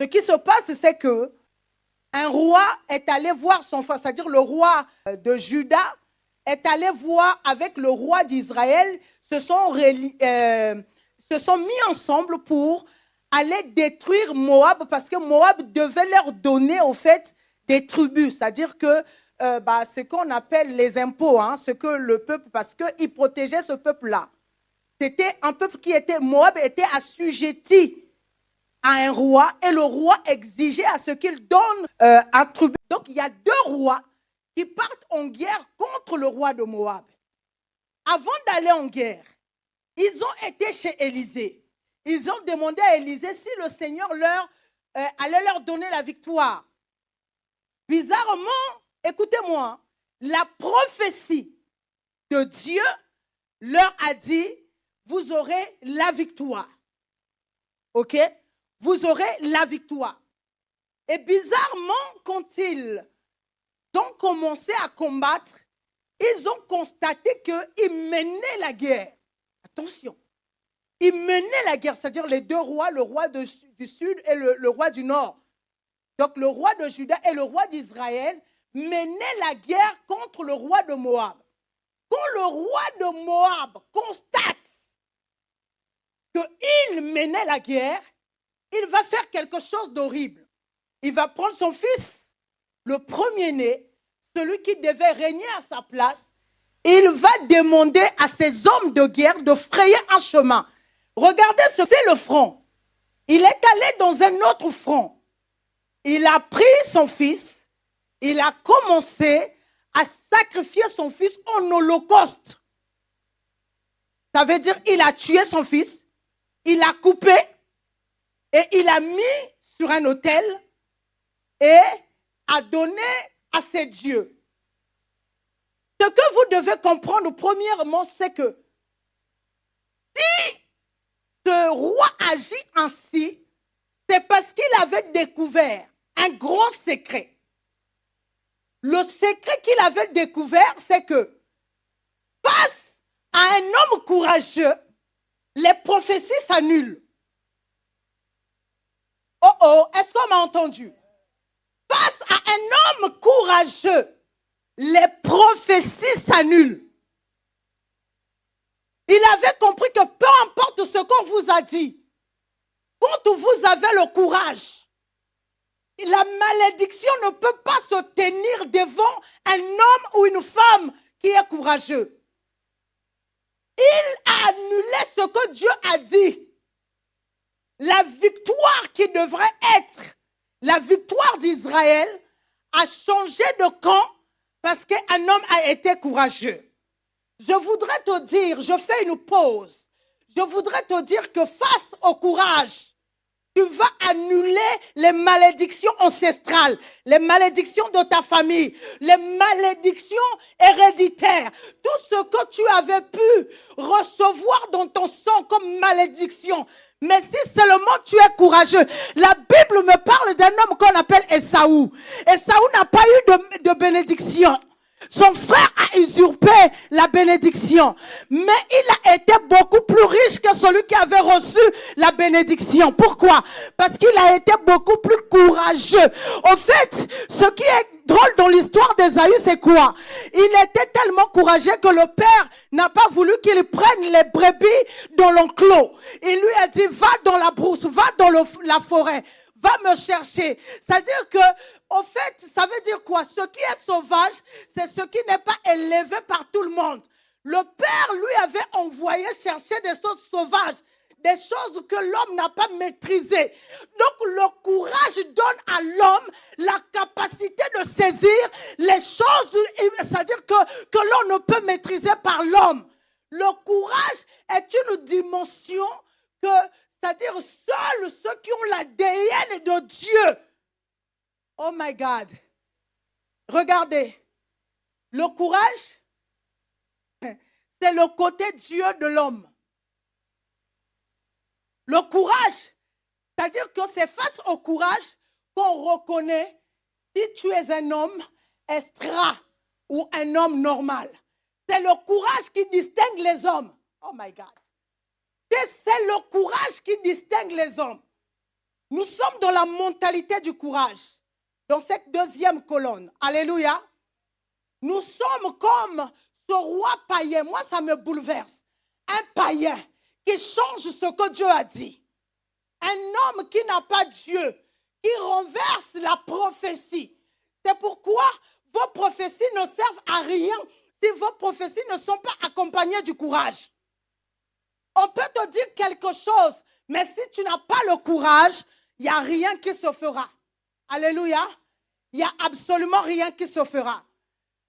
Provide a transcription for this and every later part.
Ce qui se passe, c'est que un roi est allé voir son frère, c'est-à-dire le roi de Juda est allé voir avec le roi d'Israël, se sont mis ensemble pour aller détruire Moab parce que Moab devait leur donner au fait des tribus, c'est-à-dire que ce qu'on appelle les impôts, ce que le peuple, parce qu'il protégeait ce peuple-là. C'était un peuple qui était, Moab était assujetti à un roi et le roi exigeait à ce qu'il donne un tribut. Donc il y a deux rois qui partent en guerre contre le roi de Moab. Avant d'aller en guerre, ils ont été chez Élisée. Ils ont demandé à Élisée si le Seigneur allait leur donner la victoire. Bizarrement, écoutez-moi, la prophétie de Dieu leur a dit, vous aurez la victoire. Ok? Vous aurez la victoire. Et bizarrement, quand ils ont commencé à combattre, ils ont constaté qu'ils menaient la guerre. Attention. Ils menaient la guerre, c'est-à-dire les deux rois, le roi du sud et le roi du nord. Donc le roi de Juda et le roi d'Israël menaient la guerre contre le roi de Moab. Quand le roi de Moab constate qu'il menait la guerre, il va faire quelque chose d'horrible. Il va prendre son fils, le premier-né, celui qui devait régner à sa place, et il va demander à ses hommes de guerre de frayer un chemin. Regardez ce que c'est le front. Il est allé dans un autre front. Il a pris son fils, il a commencé à sacrifier son fils en holocauste. Ça veut dire qu'il a tué son fils, il a coupé et il a mis sur un autel et a donné à ses dieux. Ce que vous devez comprendre premièrement, c'est que si ce roi agit ainsi, c'est parce qu'il avait découvert un grand secret. Le secret qu'il avait découvert, c'est que face à un homme courageux, les prophéties s'annulent. Oh oh, est-ce qu'on m'a entendu? Face à un homme courageux, les prophéties s'annulent. Il avait compris que peu importe ce qu'on vous a dit, quand vous avez le courage, la malédiction ne peut pas se tenir devant un homme ou une femme qui est courageux. Il a annulé ce que Dieu a dit. La victoire qui devrait être la victoire d'Israël a changé de camp parce qu'un homme a été courageux. Je voudrais te dire, je fais une pause. Je voudrais te dire que face au courage, tu vas annuler les malédictions ancestrales, les malédictions de ta famille, les malédictions héréditaires. Tout ce que tu avais pu recevoir dans ton sang comme malédiction. Mais si seulement tu es courageux, la Bible me parle d'un homme qu'on appelle Esaü. Esaü n'a pas eu de bénédiction. Son frère a usurpé la bénédiction. Mais il a été beaucoup plus riche que celui qui avait reçu la bénédiction. Pourquoi? Parce qu'il a été beaucoup plus courageux. Au fait, ce qui est drôle dans l'histoire d'Esaü, c'est quoi? Il était tellement courageux que le père n'a pas voulu qu'il prenne les brebis dans l'enclos. Il lui a dit, va dans la brousse, va dans la forêt, va me chercher. C'est-à-dire que au fait, ça veut dire quoi? Ce qui est sauvage, c'est ce qui n'est pas élevé par tout le monde. Le Père, lui, avait envoyé chercher des choses sauvages, des choses que l'homme n'a pas maîtrisées. Donc, le courage donne à l'homme la capacité de saisir les choses, c'est-à-dire que l'on ne peut maîtriser par l'homme. Le courage est une dimension que, c'est-à-dire seuls ceux qui ont l'ADN de Dieu. Oh my God. Regardez. Le courage, c'est le côté Dieu de l'homme. Le courage, c'est-à-dire que c'est face au courage qu'on reconnaît si tu es un homme extra ou un homme normal. C'est le courage qui distingue les hommes. Oh my God. C'est le courage qui distingue les hommes. Nous sommes dans la mentalité du courage. Dans cette deuxième colonne. Alléluia. Nous sommes comme ce roi païen. Moi, ça me bouleverse. Un païen qui change ce que Dieu a dit. Un homme qui n'a pas Dieu, qui renverse la prophétie. C'est pourquoi vos prophéties ne servent à rien si vos prophéties ne sont pas accompagnées du courage. On peut te dire quelque chose, mais si tu n'as pas le courage, il n'y a rien qui se fera. Alléluia. Il n'y a absolument rien qui se fera.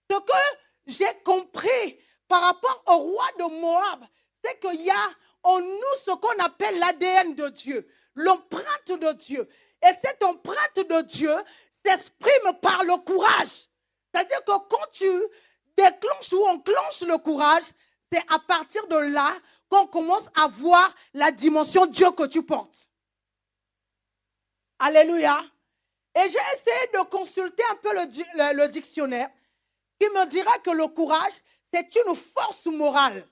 Ce que j'ai compris par rapport au roi de Moab, c'est qu'il y a en nous ce qu'on appelle l'ADN de Dieu, l'empreinte de Dieu. Et cette empreinte de Dieu s'exprime par le courage. C'est-à-dire que quand tu déclenches ou enclenches le courage, c'est à partir de là qu'on commence à voir la dimension Dieu que tu portes. Alléluia. Et j'ai essayé de consulter un peu le dictionnaire qui me dira que le courage, c'est une force morale.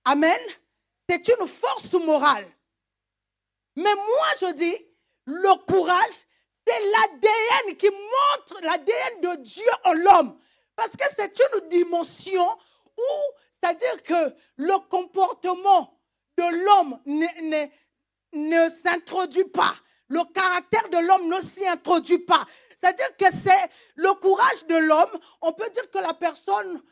Amen. C'est une force morale. Mais moi, je dis, le courage, c'est l'ADN qui montre l'ADN de Dieu en l'homme. Parce que c'est une dimension où, c'est-à-dire que le comportement de l'homme ne s'introduit pas. Le caractère de l'homme ne s'y introduit pas. C'est-à-dire que c'est le courage de l'homme. On peut dire que la personne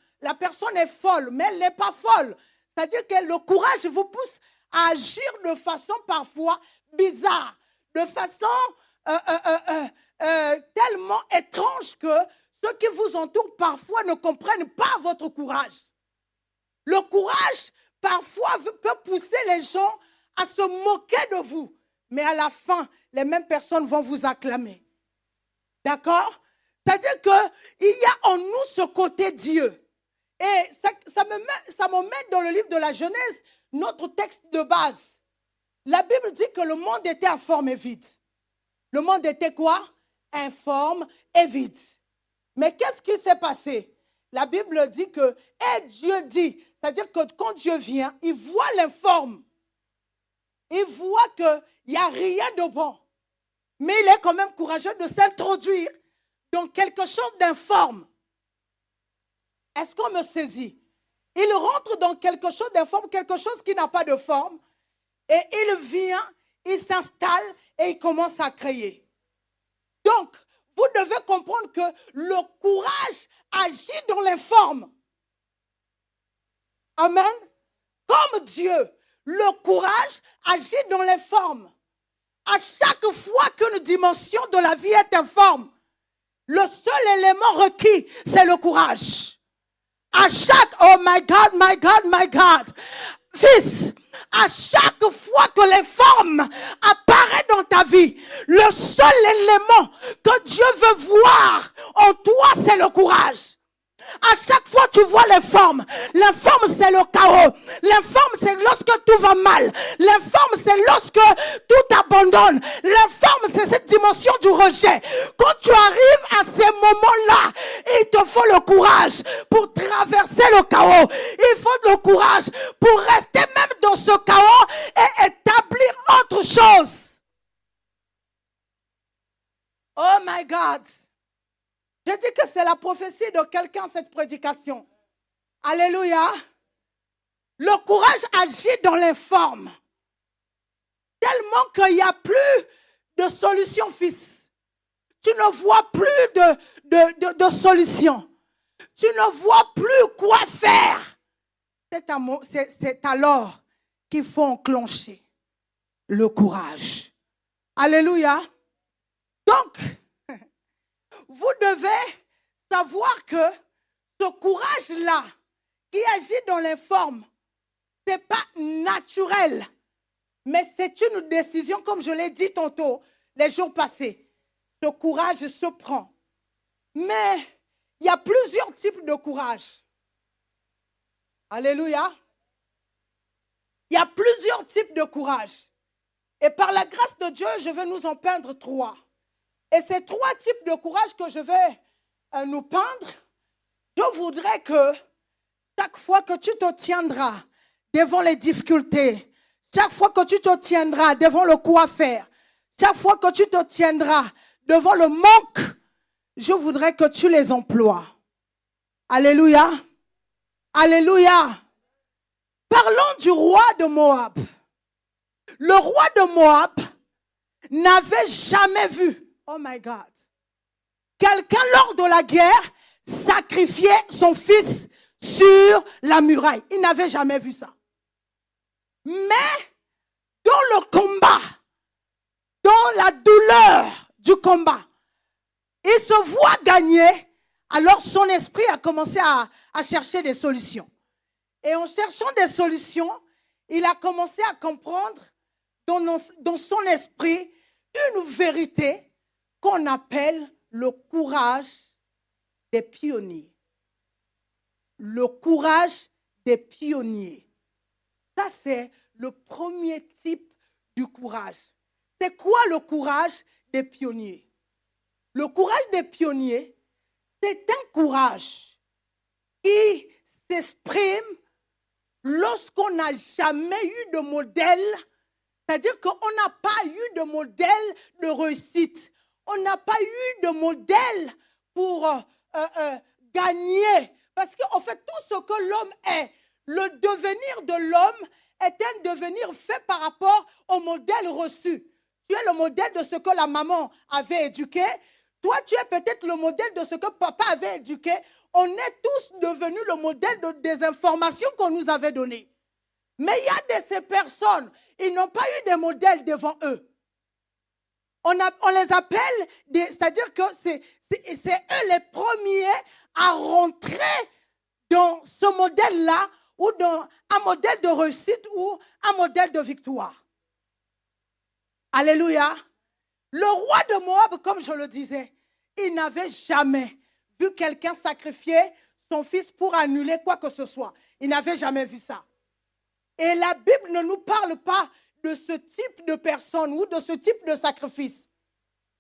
est folle, mais elle n'est pas folle. C'est-à-dire que le courage vous pousse à agir de façon parfois bizarre, de façon tellement étrange que ceux qui vous entourent parfois ne comprennent pas votre courage. Le courage parfois peut pousser les gens à se moquer de vous, mais à la fin, les mêmes personnes vont vous acclamer. D'accord? C'est-à-dire qu'il y a en nous ce côté Dieu. Et ça me met dans le livre de la Genèse, notre texte de base. La Bible dit que le monde était informe et vide. Le monde était quoi? Informe et vide. Mais qu'est-ce qui s'est passé? La Bible dit que, et Dieu dit, c'est-à-dire que quand Dieu vient, il voit l'informe. Il voit qu'il n'y a rien de bon. Mais il est quand même courageux de s'introduire dans quelque chose d'informe. Est-ce qu'on me saisit? Il rentre dans quelque chose d'informe, quelque chose qui n'a pas de forme. Et il vient, il s'installe et il commence à créer. Donc, vous devez comprendre que le courage agit dans l'informe. Amen. Comme Dieu, le courage agit dans l'informe. À chaque fois qu'une dimension de la vie est informe, le seul élément requis, c'est le courage. À chaque, oh my God, my God, my God, fils, à chaque fois que l'informe apparaît dans ta vie, le seul élément que Dieu veut voir en toi, c'est le courage. À chaque fois tu vois l'informe c'est le chaos. L'informe c'est lorsque tout va mal. L'informe c'est lorsque tout abandonne. L'informe c'est cette dimension du rejet. Quand tu arrives à ces moments-là, il te faut le courage pour traverser le chaos. Il faut le courage pour rester même dans ce chaos et établir autre chose. Oh my God. Je dis que c'est la prophétie de quelqu'un, cette prédication. Alléluia. Le courage agit dans l'informe. Tellement qu'il n'y a plus de solution, fils. Tu ne vois plus de solution. Tu ne vois plus quoi faire. C'est alors qu'il faut enclencher le courage. Alléluia. Donc, vous devez savoir que ce courage-là qui agit dans l'informe, ce n'est pas naturel, mais c'est une décision, comme je l'ai dit tantôt, les jours passés. Ce courage se prend. Mais il y a plusieurs types de courage. Alléluia. Il y a plusieurs types de courage. Et par la grâce de Dieu, je vais nous en peindre 3. Et ces 3 types de courage que je vais nous peindre, je voudrais que chaque fois que tu te tiendras devant les difficultés, chaque fois que tu te tiendras devant le quoi faire, chaque fois que tu te tiendras devant le manque, je voudrais que tu les emploies. Alléluia. Alléluia. Parlons du roi de Moab. Le roi de Moab n'avait jamais vu, oh my God, quelqu'un lors de la guerre sacrifier son fils sur la muraille. Il n'avait jamais vu ça. Mais dans le combat, dans la douleur du combat, il se voit gagner. Alors son esprit a commencé à chercher des solutions. Et en cherchant des solutions, il a commencé à comprendre dans son esprit une vérité qu'on appelle le courage des pionniers. Le courage des pionniers. Ça, c'est le premier type du courage. C'est quoi le courage des pionniers? Le courage des pionniers, c'est un courage qui s'exprime lorsqu'on n'a jamais eu de modèle. C'est-à-dire qu'on n'a pas eu de modèle de réussite. On n'a pas eu de modèle pour gagner. Parce qu'en fait, tout ce que l'homme est, le devenir de l'homme est un devenir fait par rapport au modèle reçu. Tu es le modèle de ce que la maman avait éduqué. Toi, tu es peut-être le modèle de ce que papa avait éduqué. On est tous devenus le modèle des informations qu'on nous avait données. Mais il y a de ces personnes, ils n'ont pas eu de modèle devant eux. On les appelle, c'est-à-dire que c'est eux les premiers à rentrer dans ce modèle-là, ou dans un modèle de réussite ou un modèle de victoire. Alléluia. Le roi de Moab, comme je le disais, il n'avait jamais vu quelqu'un sacrifier son fils pour annuler quoi que ce soit. Il n'avait jamais vu ça. Et la Bible ne nous parle pas de ce type de personne ou de ce type de sacrifice.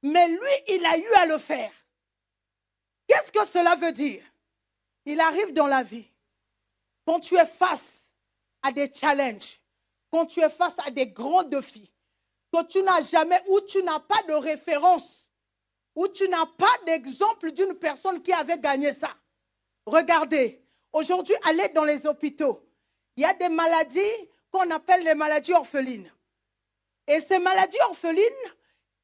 Mais lui, il a eu à le faire. Qu'est-ce que cela veut dire? Il arrive dans la vie. Quand tu es face à des challenges, quand tu es face à des grands défis, que tu n'as jamais, ou tu n'as pas de référence, ou tu n'as pas d'exemple d'une personne qui avait gagné ça. Regardez, aujourd'hui, allez dans les hôpitaux. Il y a des maladies qu'on appelle les maladies orphelines. Et ces maladies orphelines,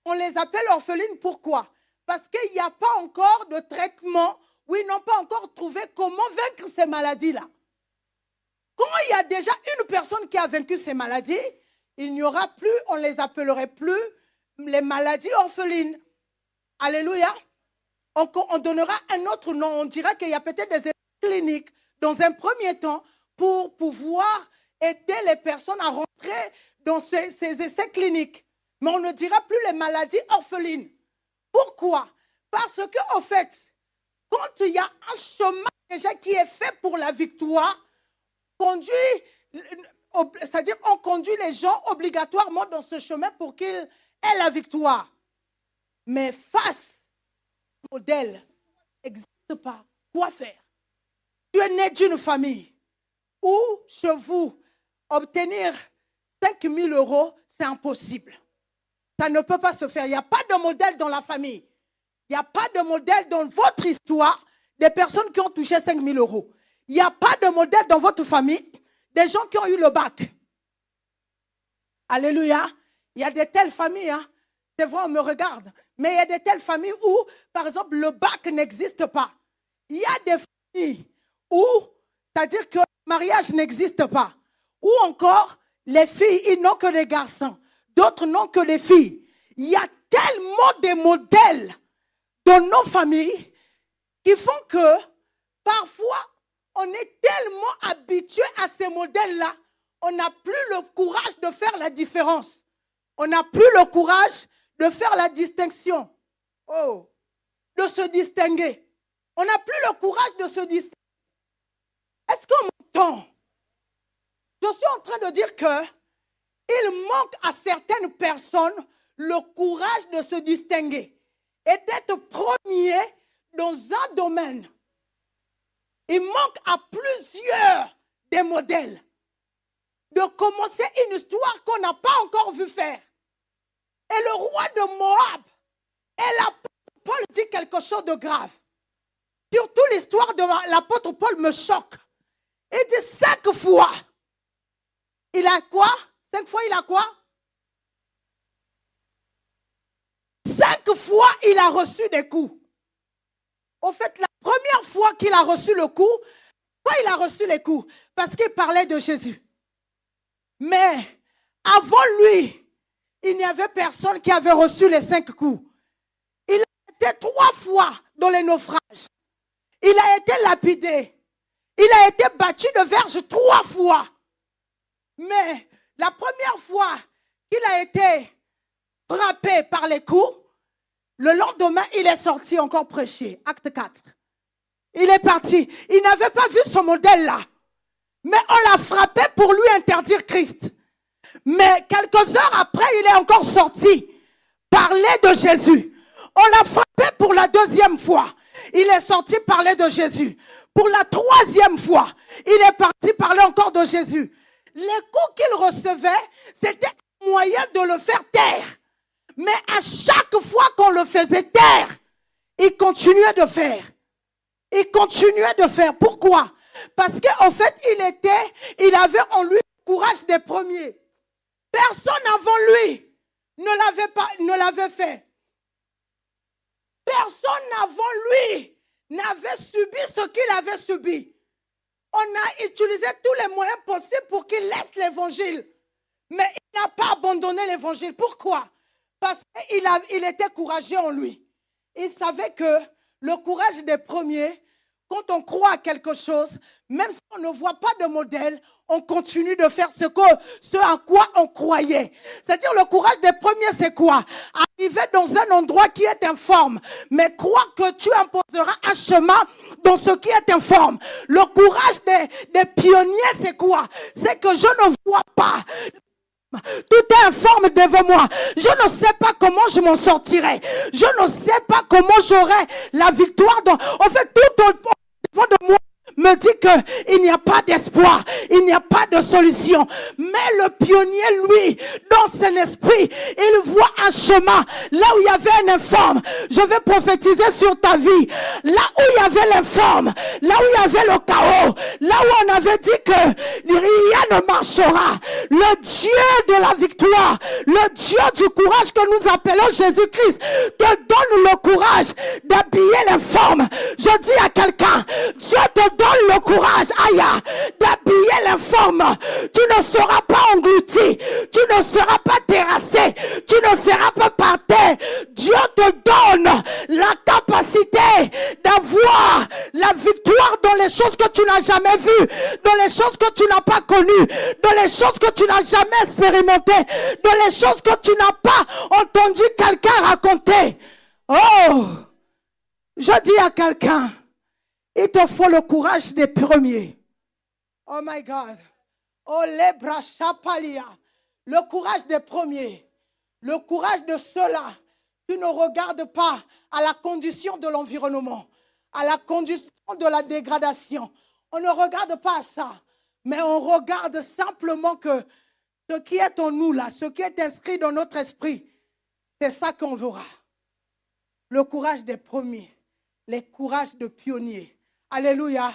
on les appelle orphelines pourquoi? Parce qu'il n'y a pas encore de traitement, ou ils n'ont pas encore trouvé comment vaincre ces maladies-là. Quand il y a déjà une personne qui a vaincu ces maladies, il n'y aura plus, on ne les appellerait plus les maladies orphelines. Alléluia. On donnera un autre nom. On dira qu'il y a peut-être des essais cliniques dans un premier temps pour pouvoir aider les personnes à rentrer dans ces essais cliniques. Mais on ne dira plus les maladies orphelines. Pourquoi? Parce qu'en fait, quand il y a un chemin déjà qui est fait pour la victoire, c'est-à-dire on conduit les gens obligatoirement dans ce chemin pour qu'ils aient la victoire. Mais face au modèle, n'existe pas. Quoi faire? Tu es né d'une famille où, chez vous, obtenir 5 000 €, c'est impossible. Ça ne peut pas se faire. Il n'y a pas de modèle dans la famille. Il n'y a pas de modèle dans votre histoire des personnes qui ont touché 5 000 €. Il n'y a pas de modèle dans votre famille des gens qui ont eu le bac. Alléluia. Il y a de telles familles, hein. C'est vrai, on me regarde. Mais il y a de telles familles où, par exemple, le bac n'existe pas. Il y a des familles où, c'est-à-dire que le mariage n'existe pas. Ou encore, les filles, ils n'ont que des garçons. D'autres n'ont que des filles. Il y a tellement de modèles dans nos familles qui font que, parfois, on est tellement habitué à ces modèles-là, on n'a plus le courage de faire la différence. On n'a plus le courage de faire la distinction. Oh, de se distinguer. On n'a plus le courage de se distinguer. Est-ce qu'on m'entend? Je suis en train de dire que il manque à certaines personnes le courage de se distinguer et d'être premier dans un domaine. Il manque à plusieurs des modèles de commencer une histoire qu'on n'a pas encore vu faire. Et le roi de Moab, et l'apôtre Paul dit quelque chose de grave. Surtout l'histoire de l'apôtre Paul me choque. Il dit 5 fois. Il a quoi? 5 fois il a quoi? 5 fois il a reçu des coups. Au fait, la première fois qu'il a reçu le coup, pourquoi il a reçu les coups? Parce qu'il parlait de Jésus. Mais avant lui, il n'y avait personne qui avait reçu les 5 coups. Il a été 3 fois dans les naufrages. Il a été lapidé. Il a été battu de verge 3 fois. Mais la première fois qu'il a été frappé par les coups, le lendemain, il est sorti encore prêcher. Acte 4. Il est parti. Il n'avait pas vu ce modèle-là. Mais on l'a frappé pour lui interdire Christ. Mais quelques heures après, il est encore sorti. Parler de Jésus. On l'a frappé pour la 2e fois. Il est sorti parler de Jésus. Pour la 3e fois, il est parti parler encore de Jésus. Les coups qu'il recevait, c'était un moyen de le faire taire. Mais à chaque fois qu'on le faisait taire, il continuait de faire. Il continuait de faire. Pourquoi? Parce qu'en fait, il avait en lui le courage des premiers. Personne avant lui ne l'avait fait. Personne avant lui n'avait subi ce qu'il avait subi. On a utilisé tous les moyens possibles pour qu'il laisse l'évangile. Mais il n'a pas abandonné l'évangile. Pourquoi? Parce qu'il était courageux en lui. Il savait que le courage des premiers, quand on croit à quelque chose, même si on ne voit pas de modèle, on continue de faire ce à quoi on croyait. C'est-à-dire le courage des premiers, c'est quoi? Arriver dans un endroit qui est informe, mais croire que tu imposeras un chemin dans ce qui est informe. Le courage des pionniers, c'est quoi? C'est que je ne vois pas. Tout est informe devant moi. Je ne sais pas comment je m'en sortirai. Je ne sais pas comment j'aurai la victoire. En fait, tout devant de moi me dit qu'il n'y a pas d'espoir, il n'y a pas de solution. Mais le pionnier, lui, dans son esprit, il voit un chemin. Là où il y avait un informe, je vais prophétiser sur ta vie. Là où il y avait l'informe, là où il y avait le chaos, là où on avait dit que rien ne marchera. Le Dieu de la victoire, le Dieu du courage que nous appelons Jésus-Christ, te donne le courage d'habiller l'informe. Je dis à quelqu'un, Dieu te donne le courage, aïe, d'habiller l'informe. Tu ne seras pas englouti, tu ne seras pas terrassé, tu ne seras pas par terre. Dieu te donne la capacité d'avoir la victoire dans les choses que tu n'as jamais vues, dans les choses que tu n'as pas connues, dans les choses que tu n'as jamais expérimentées, dans les choses que tu n'as pas entendu quelqu'un raconter. Oh, je dis à quelqu'un, il te faut le courage des premiers. Oh my God. Oh lebra chapalia. Le courage des premiers. Le courage de ceux-là qui ne regardent pas à la condition de l'environnement, à la condition de la dégradation. On ne regarde pas à ça, mais on regarde simplement que ce qui est en nous là, ce qui est inscrit dans notre esprit, c'est ça qu'on verra. Le courage des premiers, le courage de pionniers. Alléluia.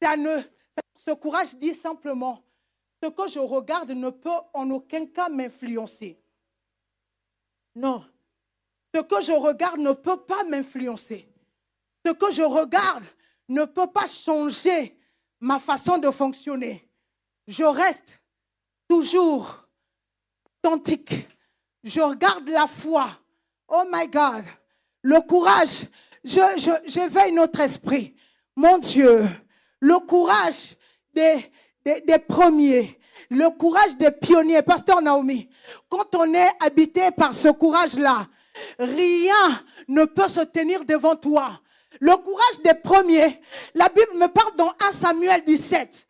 Ce courage dit simplement, ce que je regarde ne peut en aucun cas m'influencer. Non. Ce que je regarde ne peut pas m'influencer. Ce que je regarde ne peut pas changer ma façon de fonctionner. Je reste toujours authentique. Je regarde la foi. Oh my God. Le courage, j'éveille notre esprit. Mon Dieu, le courage des premiers, le courage des pionniers. Pasteur Naomi, quand on est habité par ce courage-là, rien ne peut se tenir devant toi. Le courage des premiers, la Bible me parle dans 1 Samuel 17.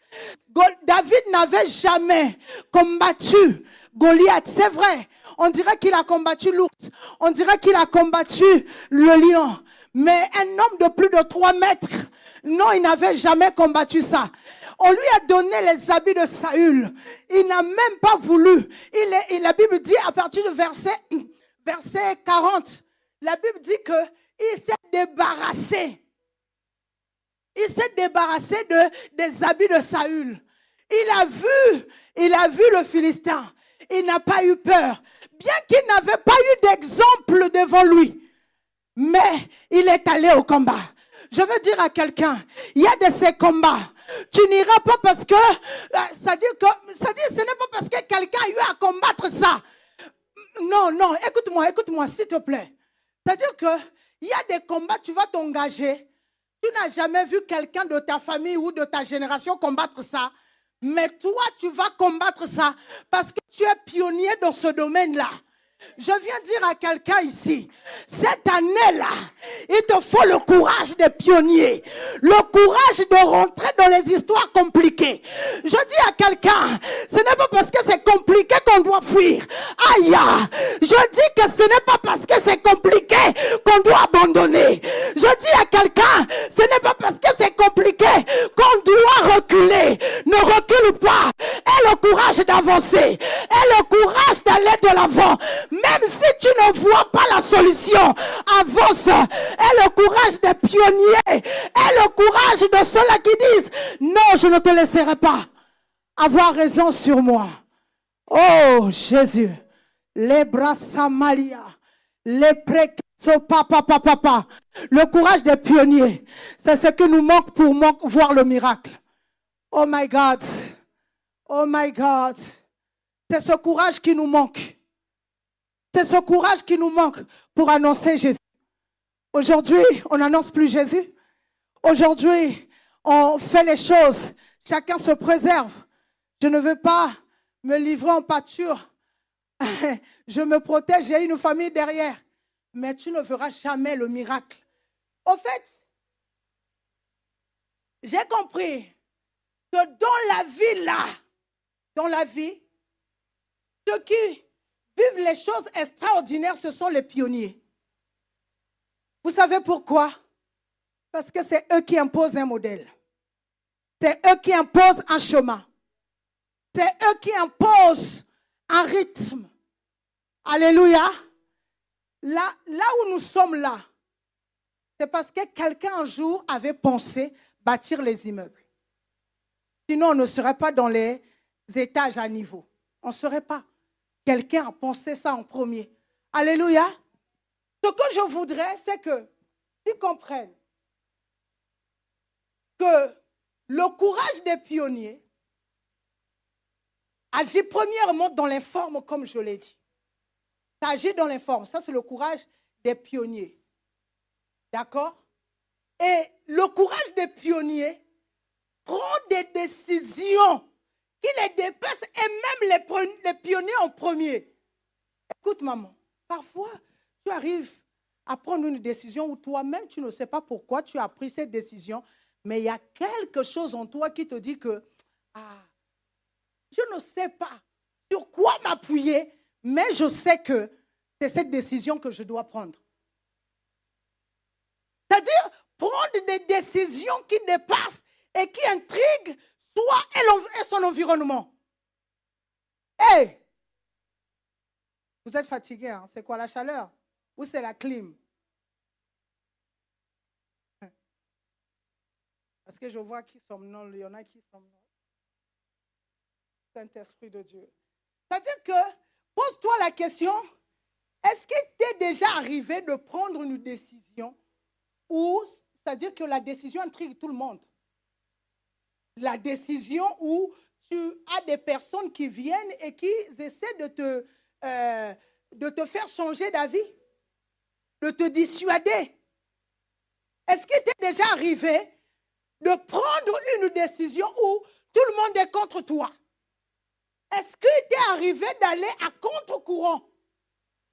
David n'avait jamais combattu Goliath, c'est vrai. On dirait qu'il a combattu l'ours, on dirait qu'il a combattu le lion. Mais un homme de plus de 3 mètres, non, il n'avait jamais combattu ça. On lui a donné les habits de Saül. Il n'a même pas voulu. La Bible dit à partir du verset 40, la Bible dit qu'il s'est débarrassé. Il s'est débarrassé des habits de Saül. Il a vu le Philistin. Il n'a pas eu peur. Bien qu'il n'avait pas eu d'exemple devant lui. Mais il est allé au combat. Je veux dire à quelqu'un, il y a de ces combats. Tu n'iras pas parce que, ça dit ce n'est pas parce que quelqu'un a eu à combattre ça. Non, écoute-moi, s'il te plaît. C'est-à-dire qu'il y a des combats, tu vas t'engager. Tu n'as jamais vu quelqu'un de ta famille ou de ta génération combattre ça. Mais toi, tu vas combattre ça parce que tu es pionnier dans ce domaine-là. Je viens dire à quelqu'un ici, cette année-là, il te faut le courage des pionniers, le courage de rentrer dans les histoires compliquées. Je dis à quelqu'un, ce n'est pas parce que c'est compliqué qu'on doit fuir. Aïe, je dis que ce n'est pas parce que c'est compliqué qu'on doit abandonner. Je dis à quelqu'un, ce n'est pas parce que c'est compliqué qu'on doit reculer. Ne recule pas. Aie le courage d'avancer. Aie le courage d'aller de l'avant. Même si tu ne vois pas la solution, avance. Aie le courage des pionniers. Aie le courage de ceux-là qui disent, non, je ne te laisserai pas avoir raison sur moi. Oh Jésus, les bras Samalia, les précaires, papa. Le courage des pionniers, c'est ce qui nous manque pour voir le miracle. Oh my God, c'est ce courage qui nous manque. C'est ce courage qui nous manque pour annoncer Jésus. Aujourd'hui, on n'annonce plus Jésus. Aujourd'hui, on fait les choses. Chacun se préserve. Je ne veux pas me livrer en pâture. Je me protège, j'ai une famille derrière. Mais tu ne verras jamais le miracle. Au fait, j'ai compris que dans la vie là, ceux qui vivent les choses extraordinaires, ce sont les pionniers. Vous savez pourquoi? Parce que c'est eux qui imposent un modèle. C'est eux qui imposent un chemin. C'est eux qui imposent un rythme. Alléluia. Là où nous sommes là, c'est parce que quelqu'un un jour avait pensé bâtir les immeubles. Sinon, on ne serait pas dans les étages à niveau. On ne serait pas. Quelqu'un a pensé ça en premier. Alléluia. Ce que je voudrais, c'est que tu comprennes que le courage des pionniers agit premièrement dans les formes, comme je l'ai dit. Ça agit dans les formes. Ça, c'est le courage des pionniers. D'accord? Et le courage des pionniers prend des décisions qui les dépassent et même les pionniers en premier. Écoute, maman, parfois, tu arrives à prendre une décision où toi-même, tu ne sais pas pourquoi tu as pris cette décision, mais il y a quelque chose en toi qui te dit que je ne sais pas sur quoi m'appuyer, mais je sais que c'est cette décision que je dois prendre. C'est-à-dire prendre des décisions qui dépassent et qui intriguent toi et son environnement. Hey! Vous êtes fatigué, hein? C'est quoi, la chaleur? Ou c'est la clim? Parce que je vois qui somnolent, il y en a qui somnolent. Saint-Esprit de Dieu. C'est-à-dire que, pose-toi la question, est-ce qu'il t'est déjà arrivé de prendre une décision où, c'est-à-dire que la décision intrigue tout le monde? La décision où tu as des personnes qui viennent et qui essaient de te faire changer d'avis, de te dissuader. Est-ce qu'il t'est déjà arrivé de prendre une décision où tout le monde est contre toi? Est-ce qu'il t'est arrivé d'aller à contre-courant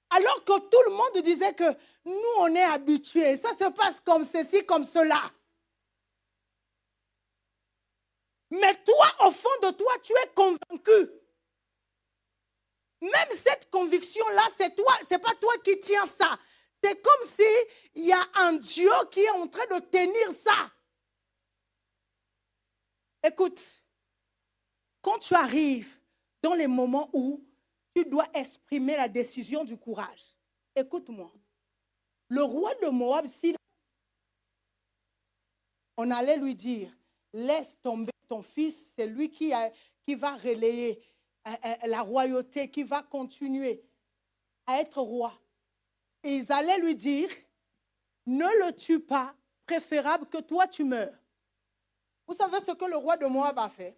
alors que tout le monde disait que nous, on est habitués, ça se passe comme ceci, comme cela? Mais toi, au fond de toi, tu es convaincu. Même cette conviction-là, c'est toi, c'est pas toi qui tiens ça. C'est comme s'il y a un Dieu qui est en train de tenir ça. Écoute, quand tu arrives dans les moments où tu dois exprimer la décision du courage, écoute-moi. Le roi de Moab, on allait lui dire, laisse tomber ton fils, c'est lui qui va relayer la royauté, qui va continuer à être roi. Et ils allaient lui dire, ne le tue pas, préférable que toi tu meurs. Vous savez ce que le roi de Moab a fait?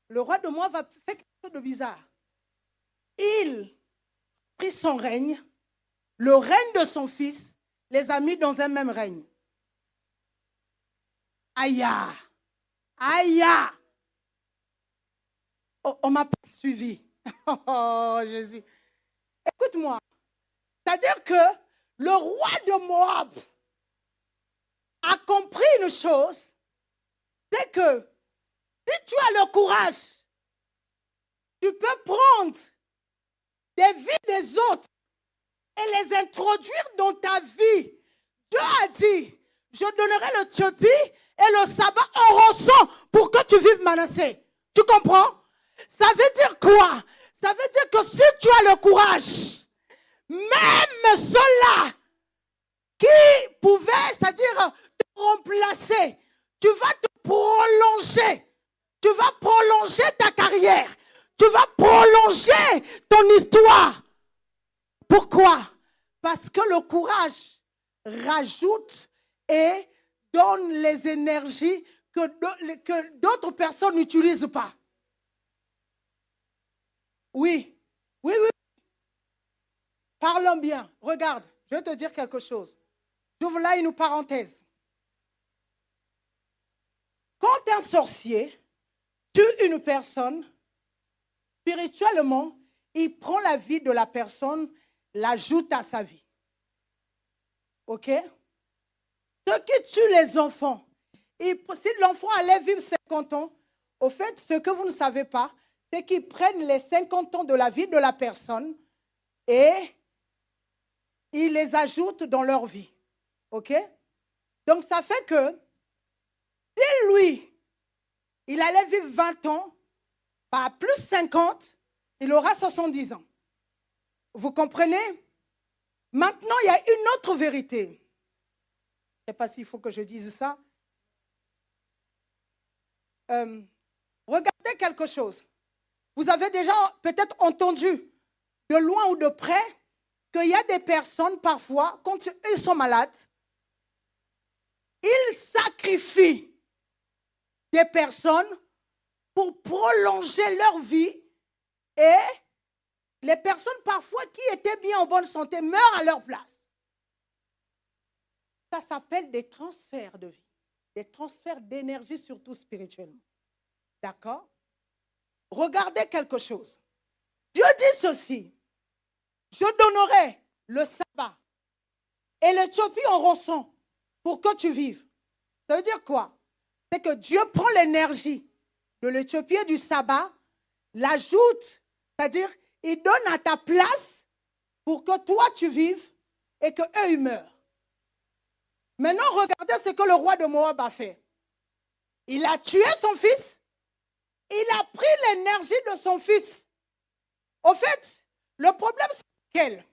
Le roi de Moab a fait quelque chose de bizarre. Il a pris son règne, le règne de son fils, les a mis dans un même règne. Aïe, aïe. Oh, on ne m'a pas suivi. Oh, Jésus. Écoute-moi. C'est-à-dire que le roi de Moab a compris une chose, c'est que si tu as le courage, tu peux prendre des vies des autres et les introduire dans ta vie. Dieu a dit, je donnerai l'Éthiopie et le sabbat en rançon pour que tu vives Manassé. Tu comprends? Ça veut dire quoi? Ça veut dire que si tu as le courage, même ceux-là qui pouvaient, c'est-à-dire te remplacer, tu vas te prolonger. Tu vas prolonger ta carrière. Tu vas prolonger ton histoire. Pourquoi? Parce que le courage rajoute et donne les énergies que d'autres personnes n'utilisent pas. Oui, oui, oui. Parlons bien. Regarde, je vais te dire quelque chose. J'ouvre là une parenthèse. Quand un sorcier tue une personne, spirituellement, il prend la vie de la personne, l'ajoute à sa vie. OK? Ceux qui tuent les enfants, si l'enfant allait vivre 50 ans, au fait, ce que vous ne savez pas, c'est qu'ils prennent les 50 ans de la vie de la personne et ils les ajoutent dans leur vie. OK? Donc, ça fait que si lui, il allait vivre 20 ans, pas plus 50, il aura 70 ans. Vous comprenez? Maintenant, il y a une autre vérité. Je ne sais pas s'il faut que je dise ça. Regardez quelque chose. Vous avez déjà peut-être entendu, de loin ou de près, qu'il y a des personnes, parfois, quand ils sont malades, ils sacrifient des personnes pour prolonger leur vie et les personnes, parfois, qui étaient bien en bonne santé, meurent à leur place. Ça s'appelle des transferts de vie, des transferts d'énergie, surtout spirituellement. D'accord? Regardez quelque chose. Dieu dit ceci. Je donnerai le sabbat et l'Éthiopie en rançon pour que tu vives. Ça veut dire quoi? C'est que Dieu prend l'énergie de l'Éthiopie et du sabbat, l'ajoute, c'est-à-dire il donne à ta place pour que toi tu vives et qu'eux ils meurent. Maintenant, regardez ce que le roi de Moab a fait. Il a tué son fils. Il a pris l'énergie de son fils. Au fait, le problème, c'est quel?